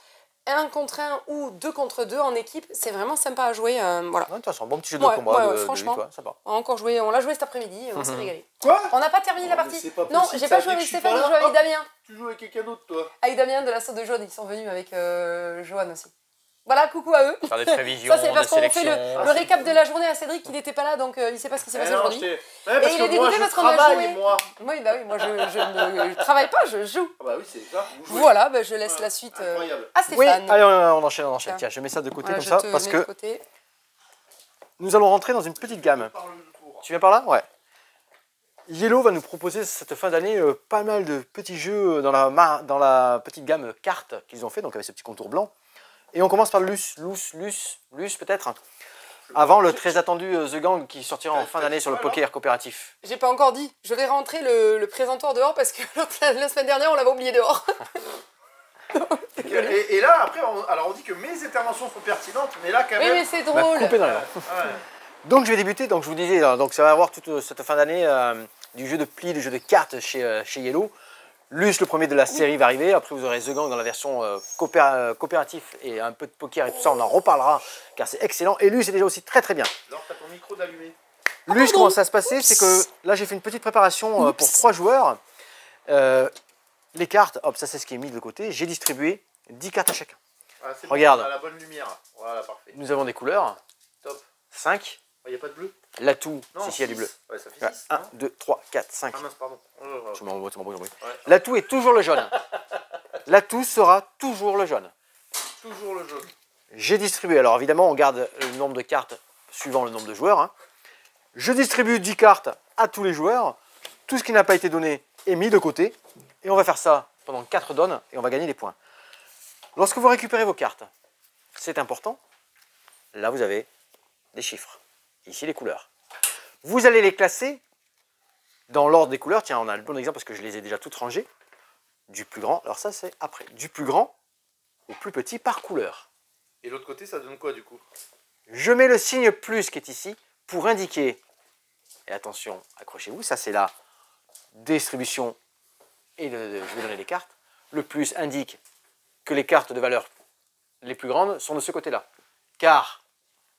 1 contre 1 ou 2 contre 2 en équipe. C'est vraiment sympa à jouer. Voilà. Ouais, de toute façon, un bon petit jeu de Ouais, combat ouais, de franchement. 8, ouais, sympa. On a encore joué, on l'a joué cet après-midi et on s'est régalé. Quoi? On n'a pas terminé la Oh, mais partie. c'est pas Non, possible, j'ai ça, pas joué dès que avec je suis Stéphane, pas j'ai là, joué avec hop. Damien. Tu joues avec quelqu'un d'autre, toi? Avec Damien de l'assaut de Jaune, ils sont venus avec Johan aussi. Voilà, coucou à eux. Faire des prévisions, Ça, c'est parce des qu'on fait sélections. le récap de la journée à Cédric qui n'était pas là, donc il sait pas ce qui s'est passé non, aujourd'hui. Ouais, parce Et il que est dégoûté moi, je parce qu'on a travaille, joué. moi. Oui, bah oui, moi je ne travaille pas, je joue. Ah bah oui, c'est ça. Vous jouez. Voilà, bah, je laisse Ouais, la suite incroyable. à Oui, Stéphane. allez, on enchaîne, on enchaîne. Tiens. Tiens, je mets ça de côté Voilà, comme je ça, te parce mets que de côté. nous allons rentrer dans une petite gamme. Parle le tour. Tu viens par là? Ouais. Yellow va nous proposer cette fin d'année pas mal de petits jeux dans la petite gamme cartes qu'ils ont fait, donc avec ce petit contour blanc. Et on commence par le Luce peut-être. Avant le très attendu The Gang qui sortira en fin d'année sur le poker coopératif. J'ai pas encore dit, je vais rentrer le présentoir dehors parce que la semaine dernière on l'avait oublié dehors. Et là, après, alors on dit que mes interventions sont pertinentes, mais là, quand Oui, même. mais c'est On va drôle. couper dans les dents. Ouais. Donc je vais débuter, donc je vous disais, donc ça va avoir toute cette fin d'année du jeu de pli, du jeu de cartes chez Yellow. Luce, le premier de la série, va arriver. Après, vous aurez The Gang dans la version coopératif et un peu de poker et tout ça. On en reparlera car c'est excellent. Et Luce est déjà aussi très très bien. Alors, t'as ton micro d'allumé. Luce, comment ça se passait? C'est que là, j'ai fait une petite préparation pour 3 joueurs. Les cartes, hop, ça c'est ce qui est mis de côté. J'ai distribué 10 cartes à chacun. Ah, c'est Regarde. Bon, à la bonne lumière. Voilà, parfait. Nous avons des couleurs. Top. 5. Il n'y a pas de bleu? L'atout, Non, si, il y a du six. bleu. Ouais, ça fait 6. 1, 2, 3, 4, 5. Ah mince, pardon. Oh là là. Tu m'embrouilles. Ouais. L'atout est toujours le jaune. L'atout sera toujours le jaune. Toujours le jaune. J'ai distribué, alors évidemment on garde le nombre de cartes suivant le nombre de joueurs. Hein. Je distribue 10 cartes à tous les joueurs. Tout ce qui n'a pas été donné est mis de côté. Et on va faire ça pendant 4 donnes et on va gagner des points. Lorsque vous récupérez vos cartes, c'est important. Là vous avez des chiffres. Ici les couleurs. Vous allez les classer dans l'ordre des couleurs. Tiens, on a le bon exemple parce que je les ai déjà toutes rangées. Du plus grand, alors ça c'est après. Du plus grand au plus petit par couleur. Et l'autre côté, ça donne quoi du coup? Je mets le signe plus qui est ici pour indiquer, et attention, accrochez-vous, ça c'est la distribution et je vais donner les cartes. Le plus indique que les cartes de valeur les plus grandes sont de ce côté-là. Car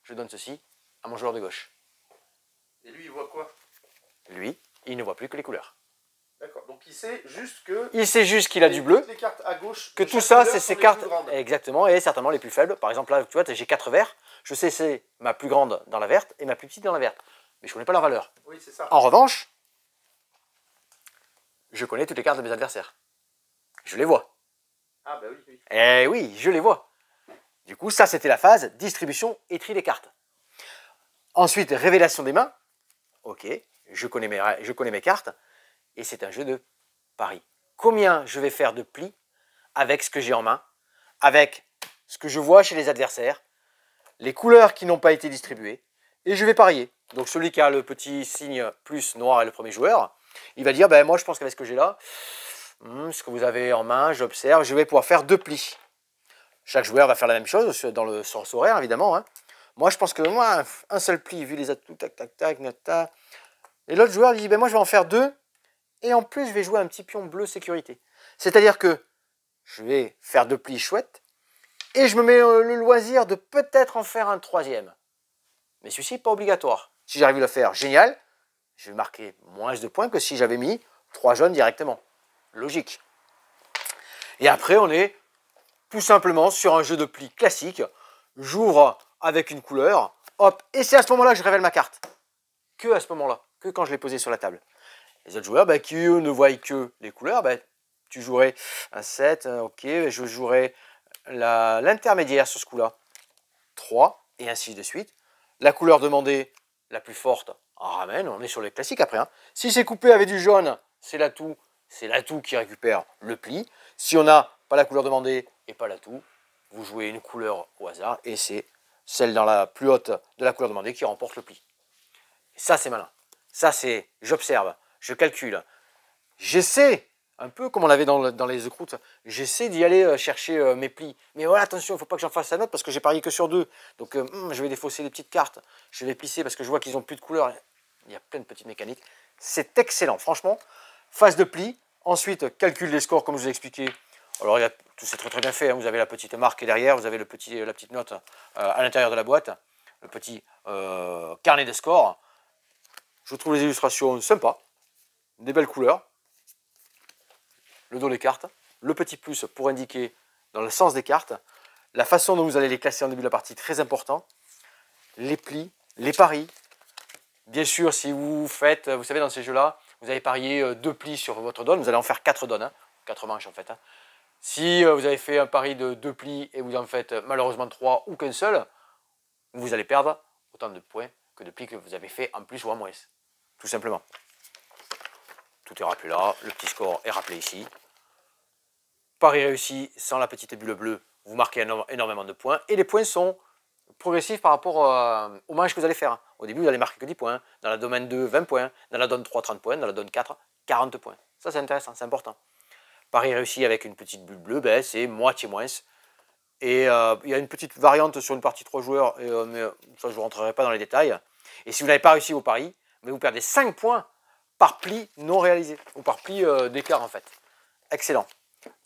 je donne ceci à mon joueur de gauche. Et lui, il voit quoi? Lui, il ne voit plus que les couleurs. D'accord. Donc il sait juste que. Il sait juste qu'il a du bleu, Les cartes à gauche. que de tout chaque ça couleur c'est sont ses les cartes, plus grandes. exactement, et certainement les plus faibles. Par exemple là, tu vois, j'ai 4 verts, je sais c'est ma plus grande dans la verte et ma plus petite dans la verte. Mais je ne connais pas leur valeur. Oui, c'est ça. En revanche, je connais toutes les cartes de mes adversaires. Je les vois. Ah bah oui, oui. Eh oui, je les vois. Du coup, ça c'était la phase distribution et tri des cartes. Ensuite, révélation des mains. Ok, je connais mes cartes. Et c'est un jeu de pari. Combien je vais faire de plis avec ce que j'ai en main, avec ce que je vois chez les adversaires, les couleurs qui n'ont pas été distribuées, et je vais parier. Donc celui qui a le petit signe plus noir est le premier joueur. Il va dire, ben, moi je pense qu'avec ce que j'ai là, ce que vous avez en main, j'observe, je vais pouvoir faire 2 plis. Chaque joueur va faire la même chose dans le sens horaire, évidemment. Hein. Moi, je pense que moi, un seul pli, vu les atouts, tac, tac, tac, nata. Et l'autre joueur dit, ben, moi je vais en faire 2, et en plus je vais jouer un petit pion bleu sécurité. C'est-à-dire que je vais faire 2 plis chouettes, et je me mets le loisir de peut-être en faire un 3e. Mais celui-ci n'est pas obligatoire. Si j'arrive à le faire, génial. Je vais marquer moins de points que si j'avais mis 3 jaunes directement. Logique. Et après, on est tout simplement sur un jeu de plis classique. J'ouvre avec une couleur. Hop. Et c'est à ce moment-là que je révèle ma carte. Que à ce moment-là. Que quand je l'ai posée sur la table. Les autres joueurs, qui eux ne voient que les couleurs, tu jouerais un 7. Ok, je jouerais l'intermédiaire sur ce coup-là. 3. Et ainsi de suite. La couleur demandée, la plus forte, ramène, on est sur les classiques après. Hein. Si c'est coupé avec du jaune, c'est l'atout qui récupère le pli. Si on n'a pas la couleur demandée et pas l'atout, vous jouez une couleur au hasard et c'est celle dans la plus haute de la couleur demandée qui remporte le pli. Et ça, c'est malin. Ça, c'est j'observe, je calcule. J'essaie, un peu comme on avait dans les croûtes, j'essaie d'y aller chercher mes plis. Mais voilà, attention, il ne faut pas que j'en fasse la note parce que j'ai parié que sur 2. Donc, je vais défausser les petites cartes. Je vais plisser parce que je vois qu'ils n'ont plus de couleur. Il y a plein de petites mécaniques. C'est excellent, franchement. Phase de pli. Ensuite, calcul des scores, comme je vous ai expliqué. Alors, tout c'est très très bien fait. Hein. Vous avez la petite marque derrière, vous avez la petite note à l'intérieur de la boîte, le petit carnet de scores. Je trouve les illustrations sympas, des belles couleurs. Le dos des cartes, le petit plus pour indiquer dans le sens des cartes, la façon dont vous allez les classer en début de la partie, très important, les plis, les paris. Bien sûr, si vous faites, vous savez, dans ces jeux-là, vous avez parié 2 plis sur votre donne, vous allez en faire 4 donnes, hein, 4 manches en fait. Hein. Si vous avez fait un pari de 2 plis et vous en faites malheureusement 3 ou qu'un seul, vous allez perdre autant de points que de plis que vous avez fait en plus ou en moins. Tout simplement. Tout est rappelé là, le petit score est rappelé ici. Pari réussi, sans la petite bulle bleue, vous marquez énormément de points. Et les points sont progressifs par rapport aux manches que vous allez faire. Au début, vous allez marquer que 10 points. Dans la domaine 2, 20 points. Dans la donne 3, 30 points. Dans la donne 4, 40 points. Ça, c'est intéressant, c'est important. Pari réussi avec une petite bulle bleue, ben, c'est moitié moins. Et il y a une petite variante sur une partie 3 joueurs, mais ça, je ne rentrerai pas dans les détails. Et si vous n'avez pas réussi vos paris, vous perdez 5 points par pli non réalisé, ou par pli d'écart en fait. Excellent.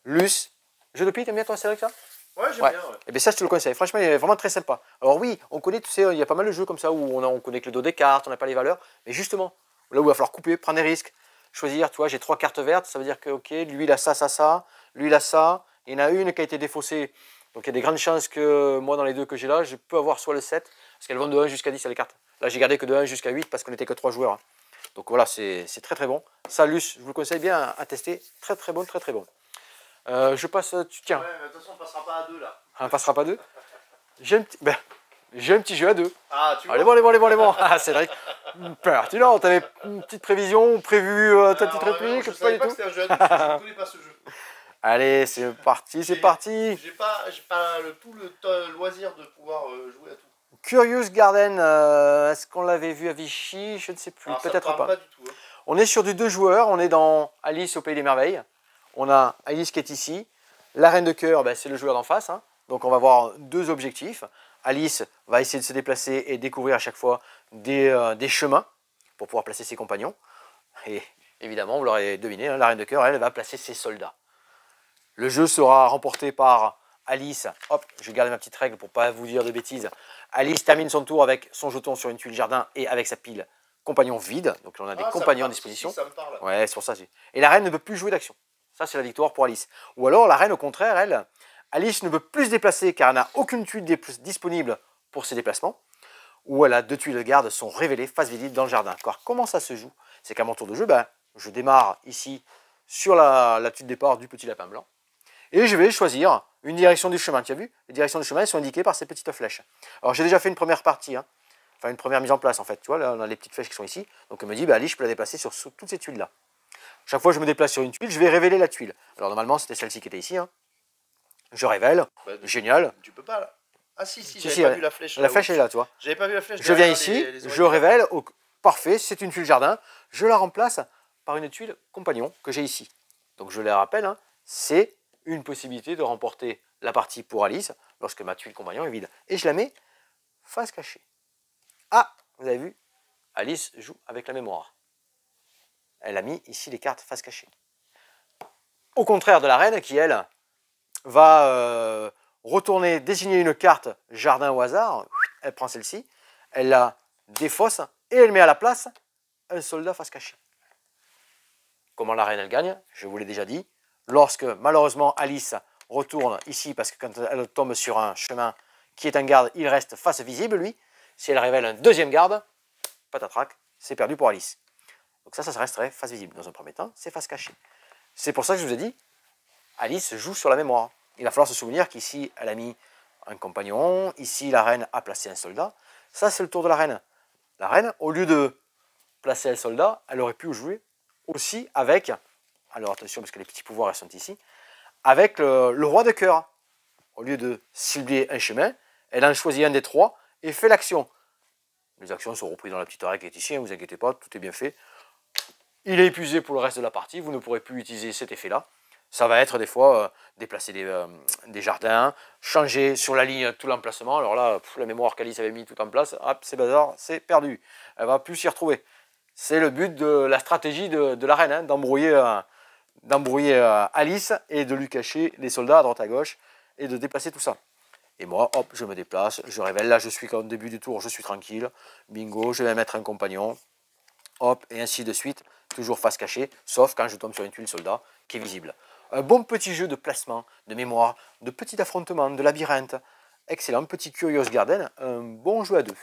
Luce, jeu de pli, t'aimes bien toi, Cédric, ça? Ouais, j'aime bien. Ouais. Et bien ça, je te le conseille. Franchement, il est vraiment très sympa. Alors oui, on connaît, tu sais, il y a pas mal de jeux comme ça où on connaît que le dos des cartes, on n'a pas les valeurs. Mais justement, là où il va falloir couper, prendre des risques, choisir, tu vois, j'ai 3 cartes vertes, ça veut dire que, ok, lui il a ça, ça, ça, lui il a ça, il y en a une qui a été défaussée. Donc il y a des grandes chances que moi, dans les deux que j'ai là, je peux avoir soit le 7, parce qu'elles vont de 1 jusqu'à 10 les cartes. Là, j'ai gardé que de 1 jusqu'à 8 parce qu'on n'était que 3 joueurs. Hein. Donc voilà, c'est très très bon. Ça, Luce, je vous le conseille bien à tester. Très très bon, très très bon. Je passe, tiens. Ouais, mais attention, on passera pas à 2 là. On passera pas à 2. J'ai un petit jeu à 2. Ah, tu vois. Allez bon. Ah, Cédric, pertinent. T'avais une petite prévision, prévu ta petite réplique, je pas savais du pas que tout. c'était un jeu à 2, je ne connais pas ce jeu. Allez, c'est parti, c'est parti. J'ai pas tout le loisir de pouvoir jouer à tout. Curious Garden, est-ce qu'on l'avait vu à Vichy? Je ne sais plus, peut-être pas. Pas du tout. Hein. On est sur du 2 joueurs, on est dans Alice au Pays des Merveilles. On a Alice qui est ici. La Reine de Cœur, ben, c'est le joueur d'en face. Hein. Donc on va avoir 2 objectifs. Alice va essayer de se déplacer et découvrir à chaque fois des chemins pour pouvoir placer ses compagnons. Et évidemment, vous l'aurez deviné, hein, la Reine de Cœur, elle va placer ses soldats. Le jeu sera remporté par Alice. Hop, je vais garder ma petite règle pour ne pas vous dire de bêtises. Alice termine son tour avec son jeton sur une tuile jardin et avec sa pile compagnon vide. Donc on a des compagnons à disposition. Si, ça me parle. Ouais, c'est pour ça. Et la reine ne peut plus jouer d'action. Ça, c'est la victoire pour Alice. Ou alors, la reine, au contraire, elle, Alice ne peut plus se déplacer car elle n'a aucune tuile disponible pour ses déplacements. Ou elle a 2 tuiles de garde sont révélées face visible dans le jardin. Alors, comment ça se joue? C'est qu'à mon tour de jeu, ben, je démarre ici sur la tuile de départ du petit lapin blanc. Et je vais choisir une direction du chemin. Tu as vu? Les directions du chemin sont indiquées par ces petites flèches. Alors, j'ai déjà fait une première partie. Hein. Enfin, une première mise en place, en fait. Tu vois, là, on a les petites flèches qui sont ici. Donc, elle me dit, ben, Alice, je peux la déplacer sur toutes ces tuiles-là. Chaque fois que je me déplace sur une tuile, je vais révéler la tuile. Alors normalement, c'était celle-ci qui était ici. Hein. Je révèle. Génial. Tu peux pas là. Ah si, Si, j'avais pas vu la flèche. La flèche est là, tu vois. J'avais pas vu la flèche. Je viens ici, je révèle. Parfait, c'est une tuile jardin. Je la remplace par une tuile compagnon que j'ai ici. Donc je la rappelle, hein, c'est une possibilité de remporter la partie pour Alice lorsque ma tuile compagnon est vide. Et je la mets face cachée. Ah, vous avez vu, Alice joue avec la mémoire. Elle a mis ici les cartes face cachée. Au contraire de la reine qui, elle, va retourner, désigner une carte jardin au hasard. Elle prend celle-ci, elle la défausse et elle met à la place un soldat face cachée. Comment la reine, elle gagne? Je vous l'ai déjà dit. Lorsque, malheureusement, Alice retourne ici, parce que quand elle tombe sur un chemin qui est un garde, il reste face visible, lui. Si elle révèle un deuxième garde, patatrac, c'est perdu pour Alice. Donc ça resterait face visible. Dans un premier temps, c'est face cachée. C'est pour ça que je vous ai dit, Alice joue sur la mémoire. Il va falloir se souvenir qu'ici, elle a mis un compagnon. Ici, la reine a placé un soldat. Ça, c'est le tour de la reine. La reine, au lieu de placer un soldat, elle aurait pu jouer aussi avec, alors attention parce que les petits pouvoirs elles sont ici, avec le roi de cœur. Au lieu de cibler un chemin, elle en choisit un des trois et fait l'action. Les actions sont reprises dans la petite oreille qui est ici, ne vous inquiétez pas, tout est bien fait. Il est épuisé pour le reste de la partie, vous ne pourrez plus utiliser cet effet-là. Ça va être des fois déplacer des jardins, changer sur la ligne tout l'emplacement. Alors là, la mémoire qu'Alice avait mis tout en place, hop, c'est bazar, c'est perdu. Elle va plus s'y retrouver. C'est le but de la stratégie de la reine, hein, d'embrouiller Alice et de lui cacher les soldats à droite à gauche et de déplacer tout ça. Et moi, hop, je me déplace, je révèle. Là, je suis qu'au début du tour, je suis tranquille. Bingo, je vais mettre un compagnon. Hop, et ainsi de suite, toujours face cachée, sauf quand je tombe sur une tuile soldat qui est visible. Un bon petit jeu de placement, de mémoire, de petit affrontement, de labyrinthe. Excellent, petit Curious Garden, un bon jeu à deux.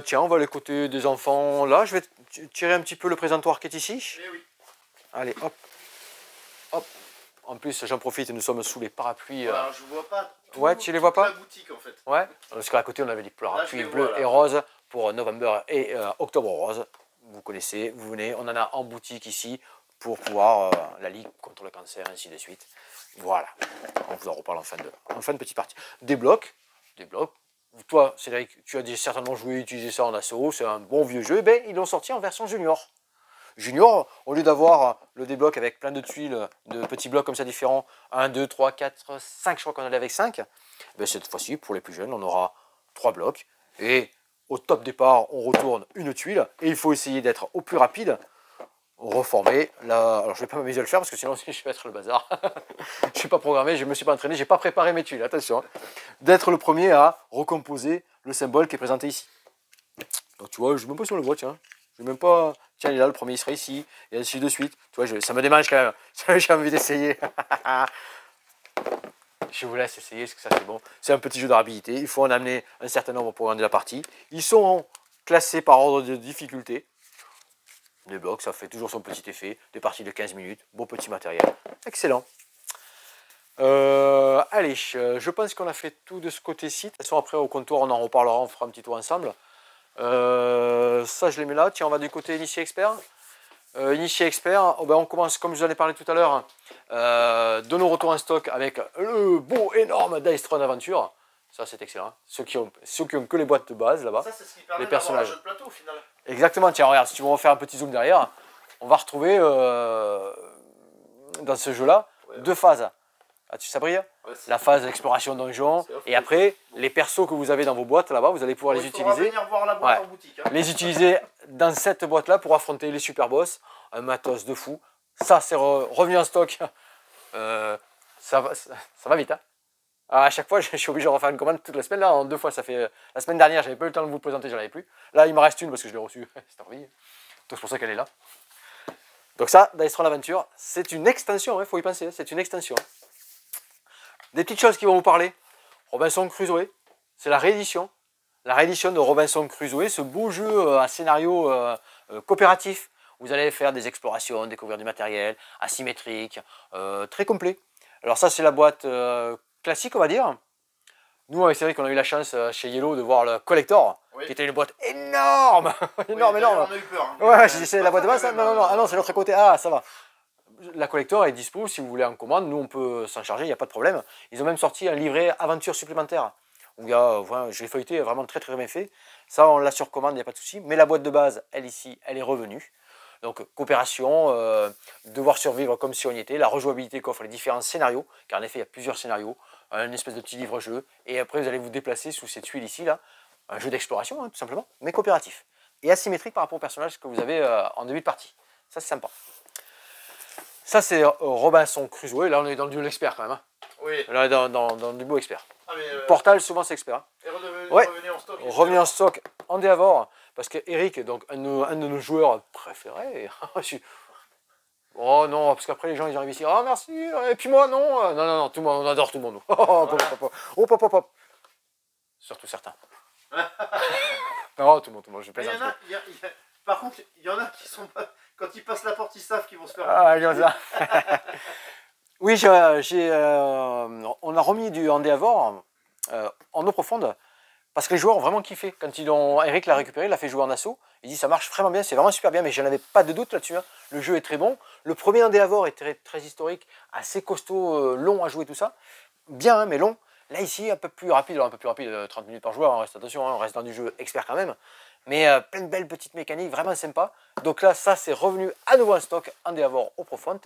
Tiens, on va aller côté des enfants. Là, je vais tirer un petit peu le présentoir qui est ici. Eh oui. Allez, hop, hop. En plus, j'en profite, nous sommes sous les parapluies. Voilà, je vois pas. Ouais, tu les vois pas? La boutique en fait. Ouais, parce qu'à côté, on avait des parapluies Là, bleus vois, et roses pour November et Octobre Rose. Vous connaissez, vous venez, on en a en boutique ici pour pouvoir la Ligue contre le cancer, ainsi de suite. Voilà, on vous en reparle en fin de petite partie. Des blocs. Toi, Cédric, tu as certainement joué, utilisé ça en assaut, c'est un bon vieux jeu. Ben, ils l'ont sorti en version junior. Junior, au lieu d'avoir le débloc avec plein de tuiles, de petits blocs comme ça différents, 1, 2, 3, 4, 5, je crois qu'on allait avec 5, ben cette fois-ci, pour les plus jeunes, on aura 3 blocs. Et au top départ, on retourne une tuile, et il faut essayer d'être au plus rapide, reformer. Là, alors je ne vais pas m'amuser à le faire, parce que sinon je vais être le bazar. Je ne suis pas programmé, je ne me suis pas entraîné, je n'ai pas préparé mes tuiles, attention. Hein. D'être le premier à recomposer le symbole qui est présenté ici. Donc tu vois, je ne même pas sur le voie, tiens. Je ne même pas... Tiens, il est là, le premier il sera ici, et ainsi de suite. Tu vois, ça me démange quand même. J'ai envie d'essayer. Je vous laisse essayer, parce que ça c'est bon. C'est un petit jeu de rapidité. Il faut en amener un certain nombre pour gagner la partie. Ils sont classés par ordre de difficulté. Les blocs, ça fait toujours son petit effet. Des parties de 15 minutes. Beau petit matériel. Excellent. Allez, je pense qu'on a fait tout de ce côté-ci. De toute façon, après au comptoir, on en reparlera, on fera un petit tour ensemble. Ça je les mets là. Tiens, on va du côté initié expert. Initié expert, oh ben on commence comme je vous en ai parlé tout à l'heure de nos retours en stock avec le beau énorme Dice Throne Adventure. Ça c'est excellent. Ceux qui ont que les boîtes de base là-bas. Ça c'est ce qui permet les personnages. Un jeu de plateau au final. Exactement. Tiens, regarde, si tu veux refaire un petit zoom derrière, on va retrouver dans ce jeu-là deux phases. Ah, ça brille? Ouais, la phase d'exploration donjon, et après, les persos que vous avez dans vos boîtes là-bas, vous allez pouvoir les utiliser. Venir voir la boîte en boutique, hein. Les utiliser dans cette boîte-là pour affronter les super boss. Un matos de fou. Ça, c'est revenu en stock. Ça va vite. Hein. À chaque fois, je suis obligé de refaire une commande toute la semaine. Là, en 2 fois, ça fait. La semaine dernière, j'avais pas eu le temps de vous le présenter, j'en avais plus. Là, il m'en reste une parce que je l'ai reçue. C'est envie. Donc, c'est pour ça qu'elle est là. Donc, ça, Dice Throne Adventure, c'est une extension. Il faut y penser. C'est une extension. Des petites choses qui vont vous parler. Robinson Crusoe, c'est la réédition. La réédition de Robinson Crusoe, ce beau jeu à scénario coopératif. Vous allez faire des explorations, découvrir du matériel, asymétrique, très complet. Alors ça, c'est la boîte classique, on va dire. Nous, c'est vrai qu'on a eu la chance chez Yellow de voir le Collector, qui était une boîte énorme. énorme. On a eu peur. Hein. Ouais, j'ai dit, c'est la boîte de base. Non. Ah non, c'est l'autre côté. Ah, ça va. La collector est dispo, si vous voulez en commande, nous on peut s'en charger, il n'y a pas de problème. Ils ont même sorti un livret aventure supplémentaire. Où il y a, je l'ai feuilleté, vraiment très bien fait. Ça on l'a sur commande, il n'y a pas de souci. Mais la boîte de base, elle ici, elle est revenue. Donc coopération, devoir survivre comme si on y était, la rejouabilité qu'offrent les différents scénarios, car en effet il y a plusieurs scénarios, une espèce de petit livre-jeu, et après vous allez vous déplacer sous ces tuiles ici, là, un jeu d'exploration hein, tout simplement, mais coopératif. Et asymétrique par rapport au personnage que vous avez en début de partie. Ça c'est sympa. Ça, c'est Robinson Crusoe. Là, on est dans le duel expert quand même. Hein. Oui. Là, on est dans du beau expert. Ah, Portal, souvent, c'est expert. Hein. Et revenir en stock. Revenir en stock en Déavor. Parce que Eric, donc, un de nos joueurs préférés. Oh non, parce qu'après, les gens, ils arrivent ici. Ah, merci. Et puis moi, non. Non, tout le monde, on adore tout le monde. Hop. Surtout certains. Non, tout le monde, je plaisante. Par contre, il y en a qui sont pas... Quand ils passent la porte, ils savent qu'ils vont se faire... Ah, comme ça. Oui, on a remis du Endeavor en eau profonde Parce que les joueurs ont vraiment kiffé. Quand Eric l'a récupéré, il l'a fait jouer en assaut. Il dit ça marche vraiment bien, c'est vraiment super bien, mais je n'avais pas de doute là-dessus. Hein. Le jeu est très bon. Le premier Endeavor est très historique, assez costaud, long à jouer, tout ça. Bien, hein, mais long. Là, ici, un peu plus rapide, 30 minutes par joueur, on reste, attention, hein, on reste dans du jeu expert quand même. Mais plein de belles petites mécaniques, vraiment sympa. Donc là, ça, c'est revenu à nouveau en stock, Endeavor au Profont.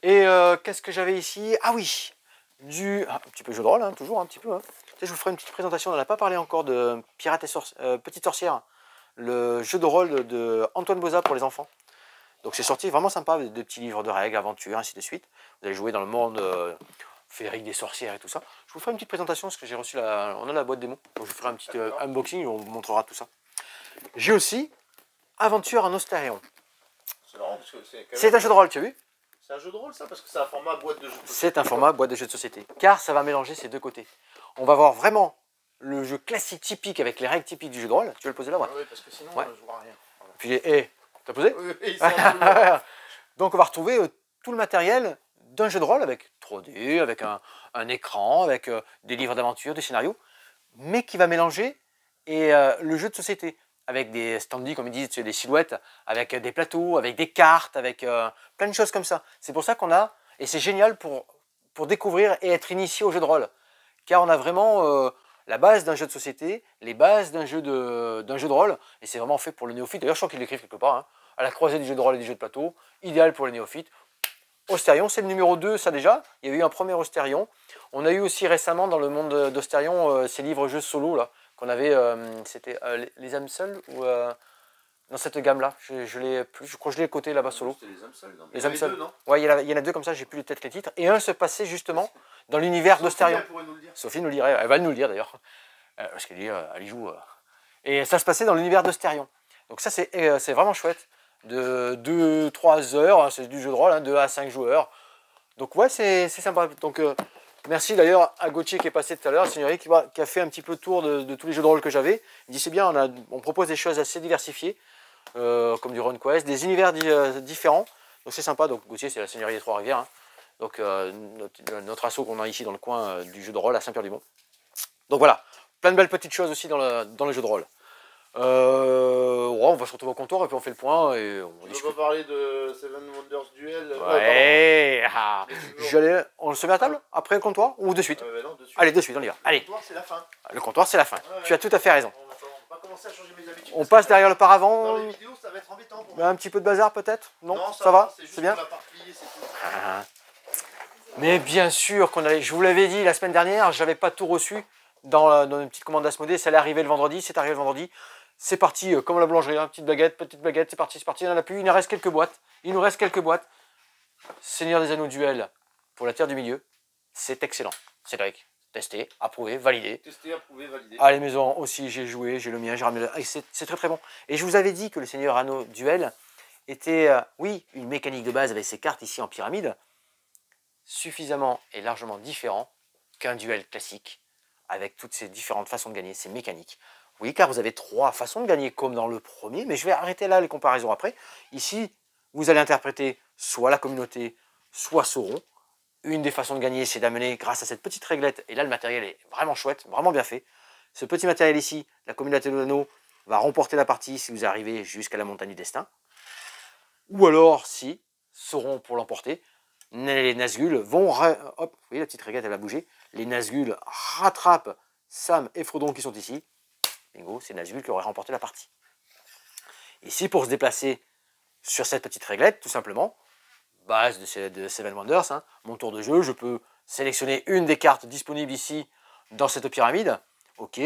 Et qu'est-ce que j'avais ici? Ah oui, un petit peu jeu de rôle, hein, toujours un petit peu. Hein. Je vous ferai une petite présentation, on n'en a pas parlé encore, de Pirate et Petite Sorcière, le jeu de rôle de Antoine Boza pour les enfants. Donc c'est sorti vraiment sympa, avec des petits livres de règles, aventures, ainsi de suite. Vous allez jouer dans le monde féerique des sorcières et tout ça. Je vous ferai une petite présentation parce que j'ai reçu on a la boîte démo. Donc je vous ferai un petit unboxing, on vous montrera tout ça. J'ai aussi Aventure en Ostarion. C'est marrant parce que c'est un jeu de rôle, tu as vu? C'est un jeu de rôle ça, parce que c'est un format boîte de jeu de société. C'est un format boîte de jeu de société, car ça va mélanger ces deux côtés. On va voir vraiment le jeu classique typique avec les règles typiques du jeu de rôle. Tu veux le poser là, ouais. Oui, parce que sinon je vois rien. Voilà. Puis, t'as posé? Oui, Donc on va retrouver tout le matériel d'un jeu de rôle avec 3D, avec un écran, avec des livres d'aventure, des scénarios, mais qui va mélanger le jeu de société, avec des standees, comme ils disent, des silhouettes, avec des plateaux, avec des cartes, avec plein de choses comme ça. C'est pour ça qu'on a, et c'est génial pour découvrir et être initié au jeu de rôle, car on a vraiment la base d'un jeu de société, les bases d'un jeu de rôle, et c'est vraiment fait pour le néophyte. D'ailleurs, je crois qu'ils l'écrivent quelque part, hein, à la croisée du jeu de rôle et du jeu de plateau, idéal pour les néophytes. Ostarion, c'est le numéro 2, ça déjà. Il y a eu un premier Ostarion. On a eu aussi récemment dans le monde d'Ostarion ces livres-jeux solo là qu'on avait. C'était les âmes seules ou dans cette gamme-là. Je crois que je l'ai coté là-bas solo. C'était les âmes seules. Les âmes seules. Non, ouais, il y en a deux comme ça. J'ai plus les têtes les titres. Et un se passait justement dans l'univers d'Ostarion. Sophie nous le dirait. Elle va nous le dire d'ailleurs, parce qu'elle y joue. Et ça se passait dans l'univers d'Ostarion. Donc ça c'est vraiment chouette. De 2-3 heures, hein, c'est du jeu de rôle, hein, 2 à 5 joueurs. Donc ouais, c'est sympa. Donc merci d'ailleurs à Gauthier qui est passé tout à l'heure, Seigneurie, qui a fait un petit peu le tour de tous les jeux de rôle que j'avais. Il dit c'est bien, on propose des choses assez diversifiées, comme du RuneQuest, des univers différents. Donc c'est sympa. Donc Gauthier, c'est la Seigneurie des Trois-Rivières. Hein. Donc notre asso qu'on a ici dans le coin du jeu de rôle à Saint-Pierre-du-Mont. Donc voilà, plein de belles petites choses aussi dans le jeu de rôle. Ouais, on va se retrouver au comptoir et puis on fait le point et on discute. On va parler de Seven Wonders Duel. Ouais. On le se met à table après le comptoir ou de suite? Non, de suite. Allez, de suite, on y va. Allez. Le comptoir, c'est la fin. Le comptoir, c'est la fin. Ouais. Tu as tout à fait raison. On va commencer à changer mes habitudes. On passe derrière le paravent. Dans les vidéos, ça va être embêtant pour moi. Un petit peu de bazar peut-être? Non, ça va. C'est bien. Mais bien sûr qu'on allait. Je vous l'avais dit la semaine dernière, j'avais pas tout reçu dans une petite commande d'Asmodée. Ça allait arriver le vendredi. C'est arrivé le vendredi. C'est parti, comme la boulangerie, hein, petite baguette, c'est parti, il n'y en a plus, il nous reste quelques boîtes. Seigneur des Anneaux Duel pour la Terre du Milieu, c'est excellent. Cédric, testé, approuvé, validé. Testé, approuvé, validé. À la maison aussi, j'ai joué, j'ai le mien, j'ai ramené c'est très très bon. Et je vous avais dit que le Seigneur Anneaux Duel était, oui, une mécanique de base avec ses cartes ici en pyramide, suffisamment et largement différent qu'un duel classique, avec toutes ces différentes façons de gagner, ces mécaniques. Oui, car vous avez 3 façons de gagner comme dans le premier, mais je vais arrêter là les comparaisons après. Ici, vous allez interpréter soit la communauté, soit Sauron. Une des façons de gagner, c'est d'amener grâce à cette petite réglette, et là le matériel est vraiment chouette, vraiment bien fait. Ce petit matériel ici, la communauté de l'anneau, va remporter la partie si vous arrivez jusqu'à la montagne du destin. Ou alors, si Sauron pour l'emporter, les Nazgûl vont... Hop, vous voyez la petite réglette, elle va bouger. Les Nazgûl rattrapent Sam et Frodon qui sont ici. Bingo, c'est Nazgûl qui aurait remporté la partie. Ici, pour se déplacer sur cette petite réglette, tout simplement, base de Seven Wonders, hein, mon tour de jeu, je peux sélectionner une des cartes disponibles ici dans cette pyramide. Ok,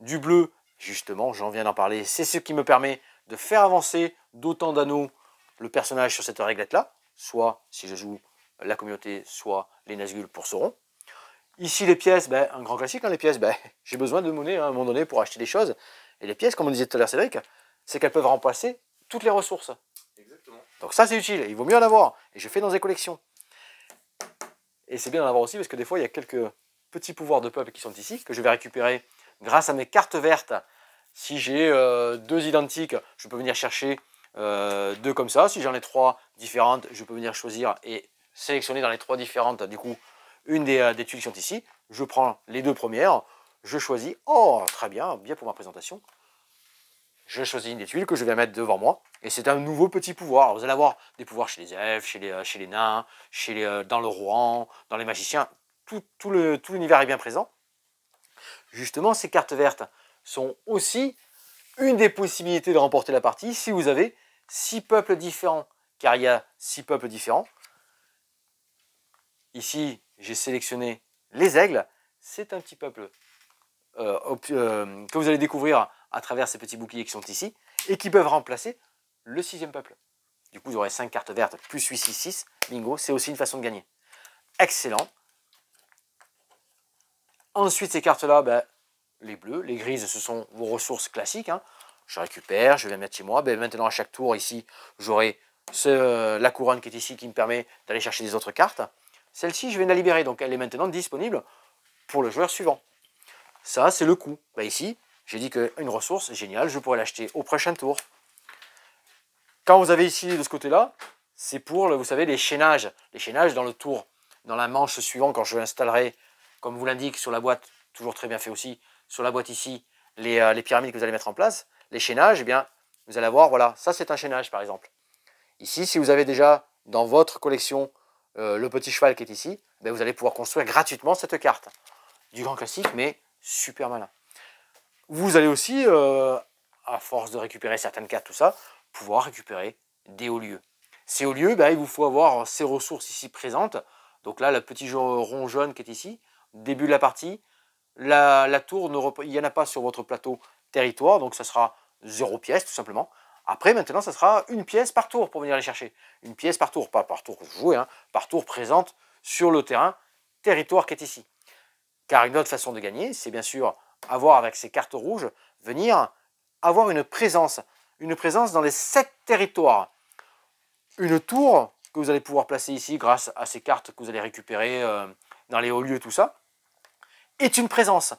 du bleu, justement, j'en viens d'en parler, c'est ce qui me permet de faire avancer d'autant d'anneaux le personnage sur cette réglette-là, soit si je joue la communauté, soit les Nazgûl pour Sauron. Ici, les pièces, un grand classique, hein, les pièces, j'ai besoin de monnaie à un moment donné pour acheter des choses. Et les pièces, comme on disait tout à l'heure, Cédric, c'est qu'elles peuvent remplacer toutes les ressources. Exactement. Donc ça, c'est utile, il vaut mieux en avoir. Et je fais dans des collections. Et c'est bien d'en avoir aussi, parce que des fois, il y a quelques petits pouvoirs de peuple qui sont ici, que je vais récupérer grâce à mes cartes vertes. Si j'ai 2 identiques, je peux venir chercher 2 comme ça. Si j'en ai 3 différentes, je peux venir choisir et sélectionner dans les 3 différentes, du coup, une des tuiles qui sont ici. Je prends les 2 premières, je choisis, oh très bien, bien pour ma présentation, je choisis une des tuiles que je vais mettre devant moi, et c'est un nouveau petit pouvoir. Alors, vous allez avoir des pouvoirs chez les elfes, chez les nains, dans le Rohan, dans les magiciens, tout l'univers est bien présent. Justement, ces cartes vertes sont aussi une des possibilités de remporter la partie si vous avez 6 peuples différents, car il y a 6 peuples différents. Ici, j'ai sélectionné les aigles, c'est un petit peuple que vous allez découvrir à travers ces petits boucliers qui sont ici, et qui peuvent remplacer le 6e peuple. Du coup, vous aurez 5 cartes vertes, plus 8, 6, 6, bingo, c'est aussi une façon de gagner. Excellent. Ensuite, ces cartes-là, ben, les bleues, les grises, ce sont vos ressources classiques. Hein. Je récupère, je vais mettre chez moi. Ben, maintenant, à chaque tour, ici, j'aurai la couronne qui est ici, qui me permet d'aller chercher des autres cartes. Celle-ci, je vais la libérer, donc elle est maintenant disponible pour le joueur suivant. Ça, c'est le coût. Ben, ici, j'ai dit qu'une ressource, génial, je pourrais l'acheter au prochain tour. Quand vous avez ici, de ce côté-là, c'est pour, vous savez, les chaînages. Les chaînages dans le tour, dans la manche suivante, quand je l'installerai, comme vous l'indique sur la boîte, toujours très bien fait aussi, sur la boîte ici, les pyramides que vous allez mettre en place, les chaînages, eh bien, vous allez avoir, voilà, ça c'est un chaînage par exemple. Ici, si vous avez déjà dans votre collection le petit cheval qui est ici, ben, vous allez pouvoir construire gratuitement cette carte. Du grand classique, mais super malin. Vous allez aussi, à force de récupérer certaines cartes, tout ça, pouvoir récupérer des hauts lieux. Ces hauts lieux, ben, il vous faut avoir ces ressources ici présentes. Donc là, le petit rond jaune qui est ici, début de la partie, la tour, il n'y en a pas sur votre plateau territoire, donc ça sera 0 pièce tout simplement. Après, maintenant, ça sera une pièce par tour pour venir les chercher. Une pièce par tour, pas par tour que vous jouez, hein, par tour présente sur le terrain territoire qui est ici. Car une autre façon de gagner, c'est bien sûr avoir avec ces cartes rouges, venir avoir une présence dans les 7 territoires. Une tour que vous allez pouvoir placer ici grâce à ces cartes que vous allez récupérer dans les hauts lieux, tout ça, est une présence.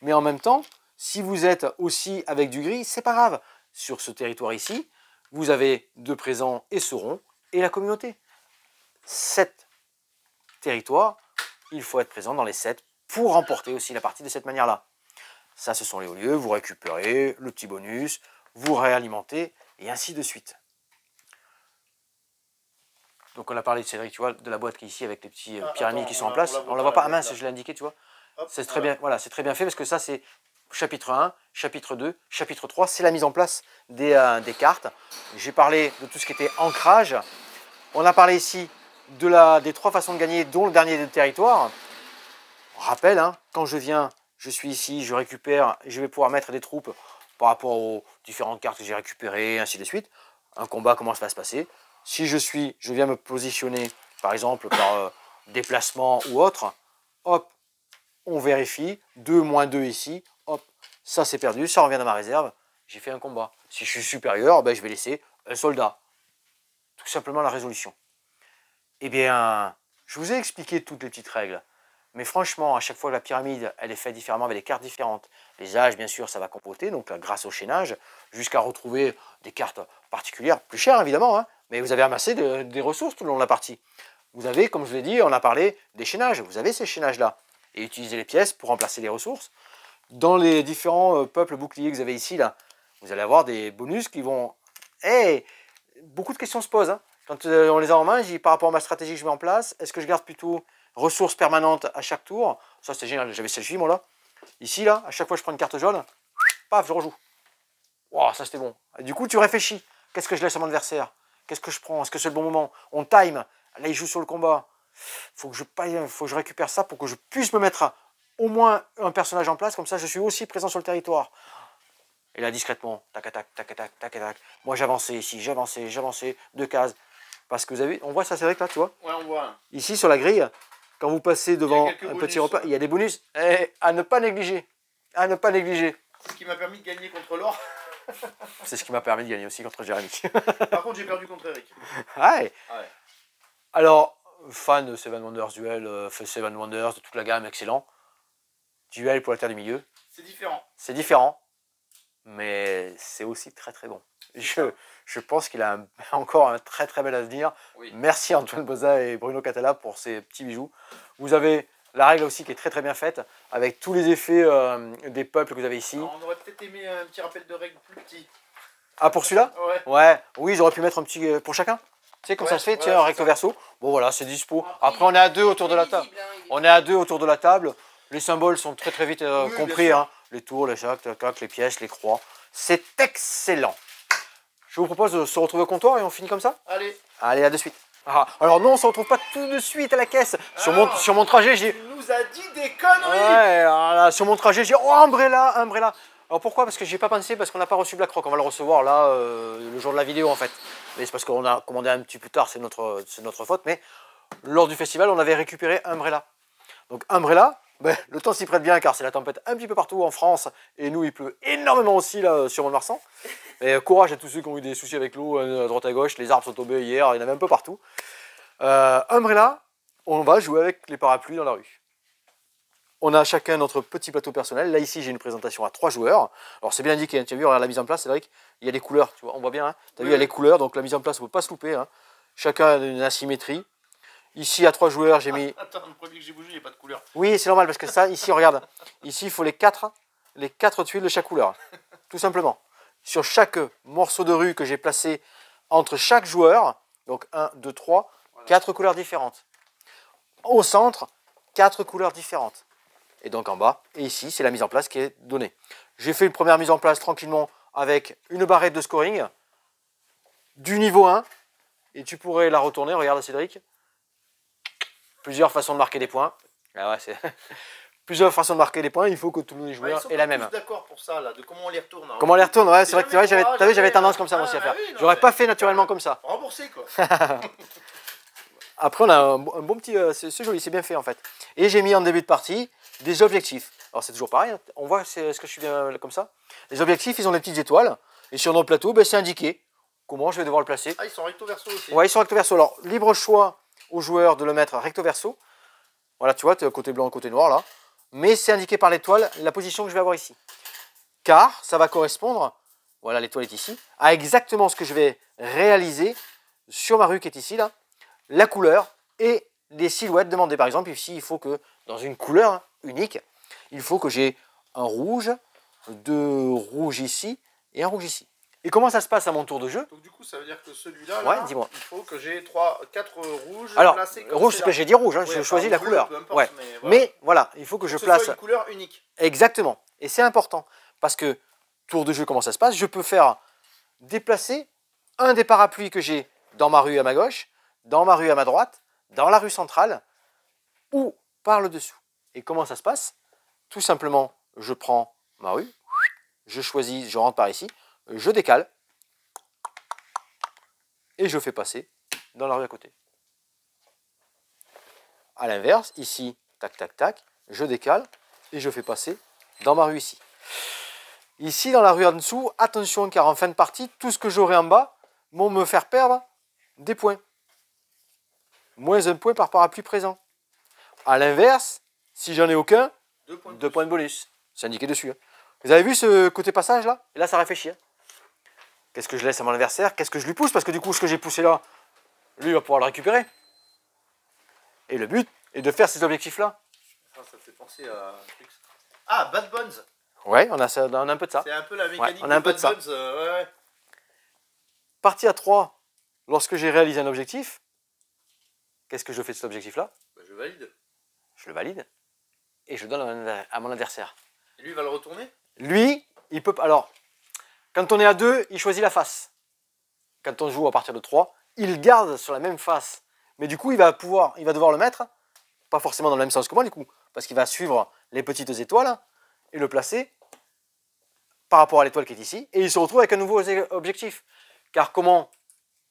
Mais en même temps, si vous êtes aussi avec du gris, c'est pas grave. Sur ce territoire ici, vous avez 2 présents et ce rond et la communauté. 7 territoires, il faut être présent dans les 7 pour remporter aussi la partie de cette manière-là. Ça, ce sont les hauts lieux, vous récupérez le petit bonus, vous réalimentez et ainsi de suite. Donc on a parlé de Cédric, tu vois, de la boîte qui est ici avec les petits pyramides qui sont en place. On la voit pas, ah mince, je l'ai indiqué, tu vois. C'est très bien, voilà, c'est très bien fait parce que ça c'est chapitre 1, chapitre 2, chapitre 3, c'est la mise en place des cartes. J'ai parlé de tout ce qui était ancrage. On a parlé ici des 3 façons de gagner, dont le dernier des territoires. Rappel, hein, quand je viens, je suis ici, je récupère, je vais pouvoir mettre des troupes par rapport aux différentes cartes que j'ai récupérées, ainsi de suite. Un combat, comment ça va se passer? Si je viens me positionner, par exemple, par déplacement ou autre, hop, on vérifie, 2 moins 2 ici, hop, ça c'est perdu, ça revient dans ma réserve, j'ai fait un combat. Si je suis supérieur, ben, je vais laisser un soldat. Tout simplement la résolution. Eh bien, je vous ai expliqué toutes les petites règles. Mais franchement, à chaque fois la pyramide, elle est faite différemment avec des cartes différentes. Les âges, bien sûr, ça va compoter, donc grâce au chaînage, jusqu'à retrouver des cartes particulières, plus chères évidemment, hein, mais vous avez amassé des ressources tout le long de la partie. Vous avez, comme je vous l'ai dit, on a parlé des chaînages, vous avez ces chaînages-là, et utiliser les pièces pour remplacer les ressources. Dans les différents peuples boucliers que vous avez ici, là, vous allez avoir des bonus qui vont... Hey, beaucoup de questions se posent. Hein. Quand on les a en main, je dis par rapport à ma stratégie que je mets en place, est-ce que je garde plutôt ressources permanentes à chaque tour? Ça c'est génial, j'avais celle-ci moi là. Ici là, à chaque fois que je prends une carte jaune, paf, je rejoue. Wow, ça c'était bon. Et du coup tu réfléchis, qu'est-ce que je laisse à mon adversaire? Qu'est-ce que je prends? Est-ce que c'est le bon moment? On time, là il joue sur le combat. Faut que je récupère ça pour que je puisse me mettre au moins un personnage en place, comme ça je suis aussi présent sur le territoire. Et là discrètement, tac tac tac tac tac tac. Moi j'avançais ici, j'avançais, 2 cases. Parce que vous avez, on voit ça c'est vrai que là, tu vois? Ouais, on voit. Ici sur la grille, quand vous passez devant un petit repas, il y a des bonus à ne pas négliger. À ne pas négliger. C'est ce qui m'a permis de gagner contre l'or. C'est ce qui m'a permis de gagner aussi contre Jérémy. Par contre, j'ai perdu contre Eric. Ouais. Ouais. Alors, fan de Seven Wonders Duel, Seven Wonders, de toute la gamme, excellent. Duel pour la Terre du Milieu. C'est différent. C'est différent, mais c'est aussi très très bon. Je pense qu'il a encore un très très bel avenir. Oui. Merci Antoine Boza et Bruno Catala pour ces petits bijoux. Vous avez La règle aussi qui est très très bien faite, avec tous les effets des peuples que vous avez ici. Alors, on aurait peut-être aimé un petit rappel de règles plus petit. Ah, pour celui-là? Ouais. Ouais, oui, j'aurais pu mettre un petit pour chacun. Tu sais, comme ça se fait, tiens, recto verso. Bon, voilà, c'est dispo. Après, on est à deux autour de la table. On est à deux autour de la table. Les symboles sont très très vite Oui, compris. Hein. Les tours, les chacs, les pièces, les croix. C'est excellent. Je vous propose de se retrouver au comptoir et on finit comme ça. Allez. Allez, à de suite. Ah, alors non, on se retrouve pas tout de suite à la caisse. Sur mon trajet, j'ai... Tu nous as dit des conneries. Ouais, alors là, sur mon trajet, j'ai... Oh, Umbrella, Umbrella. Alors pourquoi? Parce que j'ai pas pensé, parce qu'on n'a pas reçu BlackRock. On va le recevoir là, le jour de la vidéo en fait. Mais c'est parce qu'on a commandé un petit peu tard, c'est notre faute. Mais lors du festival, on avait récupéré Umbrella. Donc Umbrella, ben, le temps s'y prête bien car c'est la tempête un petit peu partout en France. Et nous, il pleut énormément aussi là sur Mont-de-Marsan. Et courage à tous ceux qui ont eu des soucis avec l'eau à droite à gauche. Les arbres sont tombés hier, il y en avait un peu partout. Umbrella, on va jouer avec les parapluies dans la rue. On a chacun notre petit plateau personnel. Là, ici, j'ai une présentation à 3 joueurs. Alors, c'est bien indiqué. Hein. Tu as vu, regarde la mise en place, Cédric. Il y a des couleurs. Tu vois, on voit bien. Hein. Tu as vu, il y a les couleurs. Donc, la mise en place, on ne peut pas se louper. Hein. Chacun a une asymétrie. Ici, à 3 joueurs, j'ai mis... Attends, le premier que j'ai bougé, il n'y a pas de couleur. Oui, c'est normal parce que ça, ici, regarde. Ici, il faut les 4 tuiles de chaque couleur. Tout simplement. Sur chaque morceau de rue que j'ai placé entre chaque joueur, donc 1, 2, 3, 4 couleurs différentes. Au centre, 4 couleurs différentes. Et donc en bas, et ici, c'est la mise en place qui est donnée. J'ai fait une première mise en place tranquillement avec une barrette de scoring du niveau 1. Et tu pourrais la retourner, regarde Cédric. Plusieurs façons de marquer des points. Ah ouais, c'est... Plusieurs façons de marquer des points, il faut que tous les joueurs aient la même. Je suis d'accord pour ça, là, de comment on les retourne. Hein. Comment on les retourne, ouais, c'est vrai que j'avais tendance comme ça moi aussi à faire. Oui, J'aurais pas fait naturellement comme ça. Remboursé quoi. Après, on a un bon petit... c'est joli, c'est bien fait en fait. Et j'ai mis en début de partie des objectifs. Alors c'est toujours pareil, hein. On voit ce que je suis bien comme ça. Les objectifs, ils ont des petites étoiles. Et sur notre plateau, ben, c'est indiqué comment je vais devoir le placer. Ah, ils sont recto verso aussi. Ouais, ils sont recto verso. Alors, libre choix aux joueurs de le mettre recto verso. Voilà, tu vois, tu as côté blanc, côté noir là. Mais c'est indiqué par l'étoile la position que je vais avoir ici. Car ça va correspondre, voilà, l'étoile est ici, à exactement ce que je vais réaliser sur ma rue qui est ici là. La couleur et les silhouettes demandées. Par exemple, ici, il faut que, dans une couleur unique, il faut que j'ai un rouge, 2 rouges ici et un rouge ici. Et comment ça se passe à mon tour de jeu? Donc du coup, ça veut dire que celui-là, ouais, dis-moi. il faut que j'ai 4 rouges. Alors, placés rouge, c'est que j'ai dit rouge, hein, ouais, je choisis la bleu, couleur. Importe, ouais. Mais voilà, il faut que je place... une couleur unique. Exactement. Et c'est important. Parce que, tour de jeu, comment ça se passe? Je peux faire déplacer un des parapluies que j'ai dans ma rue à ma gauche, dans ma rue à ma droite, dans la rue centrale, ou par le dessous. Et comment ça se passe? Tout simplement, je prends ma rue, je choisis, je rentre par ici, je décale, et je fais passer dans la rue à côté. A l'inverse, ici, tac, tac, tac, je décale, et je fais passer dans ma rue ici. Ici, dans la rue en dessous, attention, car en fin de partie, tout ce que j'aurai en bas vont me faire perdre des points. Moins 1 point par parapluie présent. A l'inverse, si j'en ai aucun, 2 points de bonus. C'est indiqué dessus. Hein. Vous avez vu ce côté passage là? Et là, ça réfléchit. Hein. Qu'est-ce que je laisse à mon adversaire? Qu'est-ce que je lui pousse? Parce que du coup, ce que j'ai poussé là, lui il va pouvoir le récupérer. Et le but est de faire ces objectifs-là. Ça me fait penser à... Ah, Bad Bones. Ouais, on a un peu de ça. C'est un peu la mécanique on a un peu de ça. Bones, ouais. Partie à 3, lorsque j'ai réalisé un objectif, qu'est-ce que je fais de cet objectif-là? Je valide. Je le valide et je donne à mon adversaire. Et lui, il va le retourner? Lui, il peut... Alors, quand on est à 2, il choisit la face. Quand on joue à partir de 3, il garde sur la même face. Mais du coup, il va devoir le mettre, pas forcément dans le même sens que moi, du coup, parce qu'il va suivre les petites étoiles et le placer par rapport à l'étoile qui est ici. Et il se retrouve avec un nouveau objectif. Car comment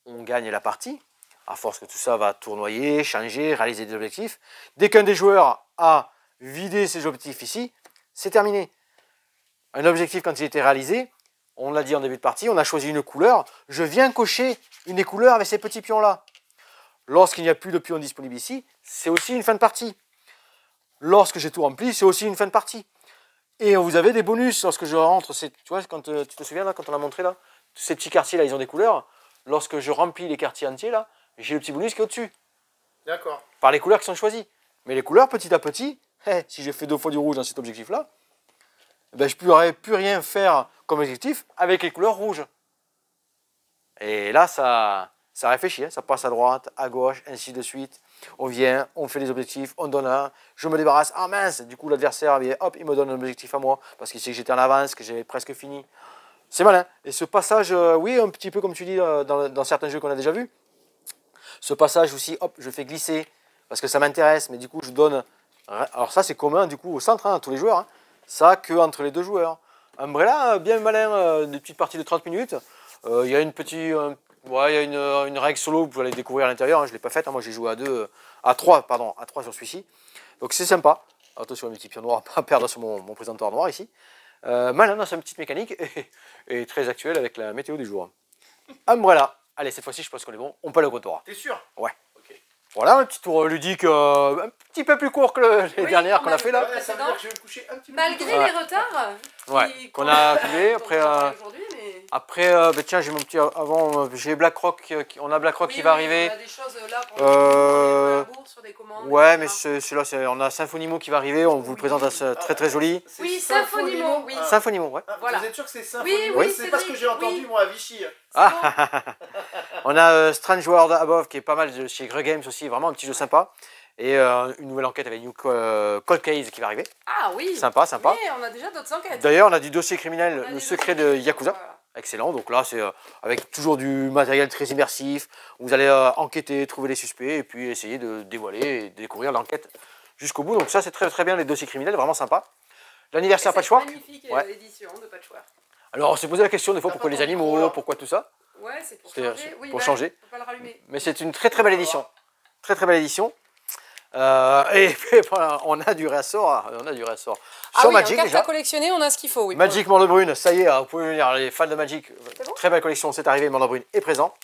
on gagne la partie? À force que tout ça va tournoyer, changer, réaliser des objectifs. Dès qu'un des joueurs a vidé ses objectifs ici, c'est terminé. Un objectif, quand il était réalisé, on l'a dit en début de partie, on a choisi une couleur. Je viens cocher une des couleurs avec ces petits pions-là. Lorsqu'il n'y a plus de pions disponibles ici, c'est aussi une fin de partie. Lorsque j'ai tout rempli, c'est aussi une fin de partie. Et vous avez des bonus lorsque je rentre. Tu vois, quand tu te souviens, là, quand on a montré, là, ces petits quartiers-là, ils ont des couleurs. Lorsque je remplis les quartiers entiers, là, j'ai le petit bonus qui est au-dessus. D'accord. Par les couleurs qui sont choisies. Mais les couleurs, petit à petit, si j'ai fait 2 fois du rouge dans cet objectif-là, ben, je ne pourrais plus rien faire comme objectif avec les couleurs rouges. Et là, ça réfléchit, hein. Ça passe à droite, à gauche, ainsi de suite. On vient, on fait les objectifs, on donne un, je me débarrasse, ah mince, du coup l'adversaire, hop, il me donne un objectif à moi, parce qu'il sait que j'étais en avance, que j'avais presque fini. C'est malin. Et ce passage, oui, un petit peu comme tu dis dans certains jeux qu'on a déjà vus, ce passage aussi, hop, je fais glisser, parce que ça m'intéresse, mais du coup je donne, alors ça c'est commun du coup au centre, hein, à tous les joueurs, hein. Ça que entre les 2 joueurs. Umbrella, bien malin, des petites parties de 30 minutes, il y a une petite... ouais, il y a une règle solo, vous pouvez aller découvrir à l'intérieur, hein, je ne l'ai pas faite, hein, moi j'ai joué à 3 sur celui-ci. Donc c'est sympa. Attention les petits pions noirs, pas perdre sur mon présentoir noir ici. Malin dans sa petite mécanique et très actuel avec la météo du jour. Umbrella. Allez, cette fois-ci je pense qu'on est bon, on peut aller au comptoir. T'es sûr? Ouais. Ok. Voilà, un petit tour ludique un petit peu plus court que les dernières qu'on a fait là. Ouais, ça veut dire que je vais me coucher un petit peu. Malgré plus les retards qu'on a accumulés, aujourd'hui, mais... après bah tiens, j'ai mon petit avant, j'ai BlackRock, on a BlackRock qui va arriver. On a des choses là pour la bourse, sur des commandes. Ouais, mais celui-là, on a Symphonimo qui va arriver, on vous le présente, très très joli. Oui, Symphonimo, oui. Symphonimo, ouais. Voilà. Vous êtes sûr que c'est Symphonimo? Oui, c'est pas ce que j'ai entendu moi à Vichy. On a Strange World Above qui est pas mal chez Grey Games aussi, vraiment un petit jeu sympa. Et une nouvelle enquête avec New Cold Case qui va arriver. Ah oui. Sympa, sympa. Mais on a déjà d'autres enquêtes. D'ailleurs, on a du dossier criminel, le secret de Yakuza. Voilà. Excellent, donc là c'est avec toujours du matériel très immersif. Vous allez enquêter, trouver les suspects et puis essayer de dévoiler et de découvrir l'enquête jusqu'au bout. Donc ça c'est très très bien, les dossiers criminels, vraiment sympa. L'anniversaire Patchwork. Magnifique édition de Patchwork. Alors on s'est posé la question des fois pourquoi les animaux, pourquoi tout ça. Ouais, c'est pour changer. Oui, pour changer. Faut pas le rallumer. Mais c'est une très très belle édition. Très très belle édition. Et voilà, on a du réassort. Sur Magic, en carte déjà. à collectionner, on a ce qu'il faut. Oui, Magic Monde Brune, ça y est, vous pouvez venir, les fans de Magic. Bon, très belle collection, c'est arrivé, Monde Brune est présent.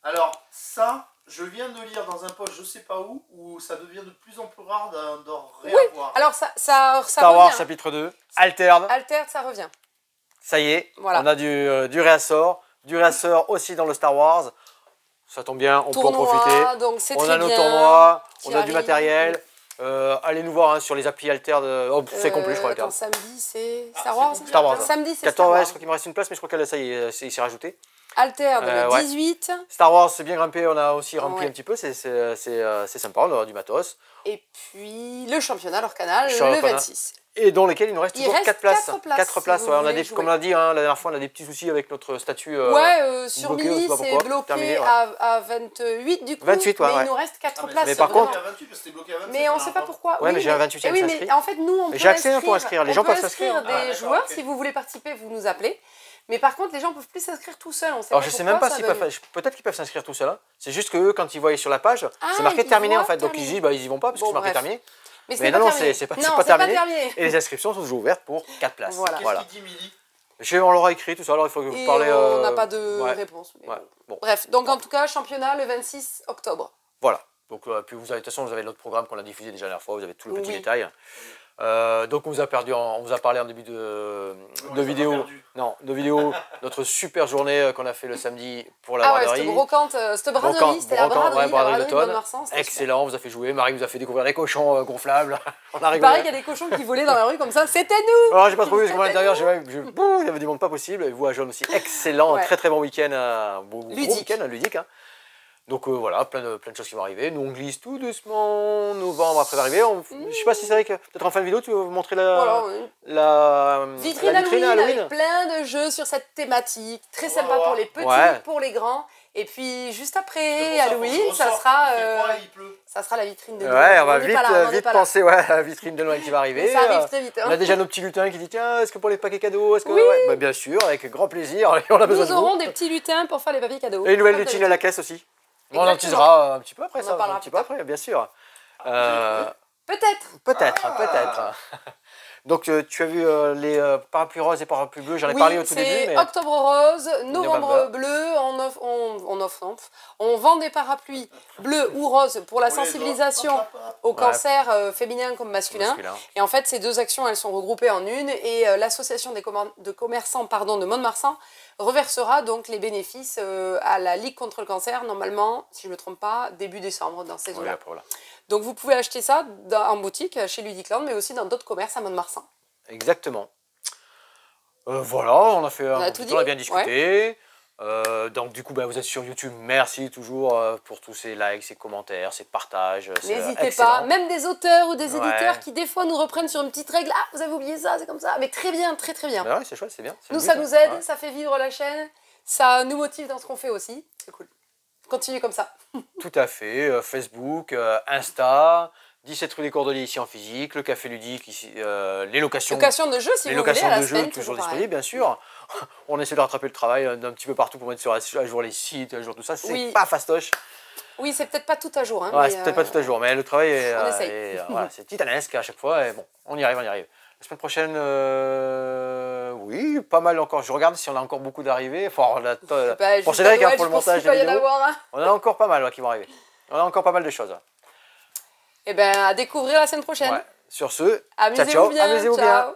Alors, ça, je viens de lire dans un post, je sais pas où ça devient de plus en plus rare d'en réavoir. Oui, alors ça Star Wars revient. chapitre 2, Altered. Altered, ça revient. Ça y est, voilà. On a du réassort aussi dans le Star Wars. Ça tombe bien, on peut en profiter. Donc on très a nos bien, tournois, on a du matériel. Allez nous voir hein, sur les applis Altered. Oh, c'est complet, je crois. Attends, samedi, c'est Star Wars. Star Wars. Samedi, c'est 14, Star Wars. ouais, je crois qu'il me reste une place, mais je crois que ça y est, il s'est rajouté. Altered, le 18. Star Wars, c'est bien grimpé, on a aussi rempli Ouais. un petit peu, c'est sympa, on aura du matos. Et puis le championnat, leur canal, Championnat. le 26. Et dans lesquels il nous reste toujours 4 places. 4 places, si ouais, vous on a voulez comme on a dit hein, la dernière fois, on a des petits soucis avec notre statut. Sur bloqué, Mini, je sais pas c'est pourquoi. bloqué Terminé, ouais. à 28 du coup. 28, ouais, mais ouais. il nous reste 4 places. mais par vraiment. contre- À 28 parce que c'était bloqué à 27. Mais on ne sait pas pourquoi. Ouais, Oui, mais j'ai un 28e oui, inscrit. mais en fait, nous, on peut j'ai accès pour inscrire, les gens peuvent s'inscrire. inscrire des d'accord, joueurs. ok. Si vous voulez participer, vous nous appelez. Mais par contre, les gens ne peuvent plus s'inscrire tout seuls. On sait Alors pas je sais même pourquoi, pas ça s'ils va peuvent, peut-être qu'ils peuvent s'inscrire tout seuls. Hein. C'est juste que eux, quand ils voient sur la page, c'est marqué ils terminé voient en fait. Donc ils terminé. disent, bah, ils y vont pas parce que Bon, c'est marqué bref. terminé. Mais Mais non, c'est pas terminé. Et les inscriptions sont toujours ouvertes pour 4 places. Voilà. Qu'est-ce qu'il dit, Milly? On leur a écrit tout ça, alors il faut que vous Et parlez. on n'a pas de ouais. réponse. Mais Ouais. bon. Bon. Bref, donc en tout cas, championnat le 26 octobre. Voilà. Donc, puis vous avez, de toute façon, vous avez notre programme qu'on a diffusé déjà la dernière fois, vous avez tout le petit Oui. détail. Donc on vous a parlé en début de vidéo. Non, de vidéo, notre super journée qu'on a fait le samedi pour la braderie. Cette brocante, cette braderie, c'était la braderie de Tonne. Bonne-Marsan. Excellent, on vous a fait jouer. Marie vous a fait découvrir les cochons gonflables. On a Il rigolé. paraît qu'il y a des cochons qui volaient dans la rue comme ça, c'était nous. Alors j'ai pas trop vu ce qu'on va à l'intérieur, il y avait du monde pas possible. Et vous à Jaune aussi, excellent, Ouais. très très bon week-end, gros Ludique. week-end ludique. Hein. Donc voilà, plein de choses qui vont arriver. Nous on glisse tout doucement, novembre après l'arrivée. Je sais pas si c'est vrai que peut-être en fin de vidéo tu veux vous montrer la Vitrine Halloween avec plein de jeux sur cette thématique, très sympa pour les petits, pour les grands. Et puis juste après Halloween, ça sera la vitrine de Noël. Ouais, on va vite penser à la vitrine de Noël qui va arriver. Et ça arrive très vite. Hein. On a déjà nos petits lutins qui disent tiens, est-ce que pour les paquets cadeaux, est-ce que Oui. bah, bien sûr, avec grand plaisir, on a besoin de Nous aurons vous. des petits lutins pour faire les papiers cadeaux. Et une nouvelle lutine à la caisse aussi. On en teasera un petit peu après, On en parlera un petit peu après, bien sûr. Peut-être. Peut-être. Donc tu as vu les parapluies roses et parapluies bleus, j'en ai parlé au tout début. C'est octobre rose, novembre November. bleu, on vend des parapluies bleus ou roses pour la Pour les sensibilisation autres, papa. au cancer féminin comme masculin. Masculin. Et en fait, ces deux actions, elles sont regroupées en une et l'association de commerçants de Mont-de-Marsan reversera donc les bénéfices à la Ligue contre le cancer, normalement, si je ne me trompe pas, début décembre dans ces eaux-là. Voilà. Donc vous pouvez acheter ça en boutique chez Ludicland, mais aussi dans d'autres commerces à Mont-de-Marsan. Exactement. Voilà, on a fait a un tout petit dit, tour, on a bien discuté. Donc du coup, vous êtes sur YouTube. Merci toujours pour tous ces likes, ces commentaires, ces partages. C'est N'hésitez excellent. pas, même des auteurs ou des Ouais. éditeurs qui des fois nous reprennent sur une petite règle. Ah, vous avez oublié ça, c'est comme ça. Mais très bien, très très bien. Bah ouais, c'est chouette, c'est bien. C'est Nous, le ça but, nous hein. aide, Ouais. ça fait vivre la chaîne, ça nous motive dans ce qu'on fait aussi. C'est cool. Continuez comme ça. Tout à fait. Facebook, Insta, 17 rue des Cordeliers ici en physique, le café ludique ici, les locations. Location de jeu, si Les vous voulez, locations à la de jeux semaine, toujours pareil. disponibles, bien sûr. On essaie de rattraper le travail d'un petit peu partout pour mettre à jour les sites, à jour tout ça. C'est Oui. pas fastoche. Oui, c'est peut-être pas tout à jour. Hein, Ouais, mais, c'est peut-être pas tout à jour, mais le travail est, on essaye. voilà, c'est titanesque à chaque fois. Et bon, on y arrive, on y arrive. La semaine prochaine, oui, pas mal encore. Je regarde si on a encore beaucoup d'arrivées. Enfin, Bah, pour jusqu'à Cédric, Noël, pour je le pense montage qu'il va des y en vidéos, avoir, hein. on en a encore pas mal qui vont arriver. On a encore pas mal de choses. Eh ben, à découvrir la semaine prochaine. Ouais. Sur ce, ciao, Amusez-vous ciao, bien. amusez-vous ciao. bien.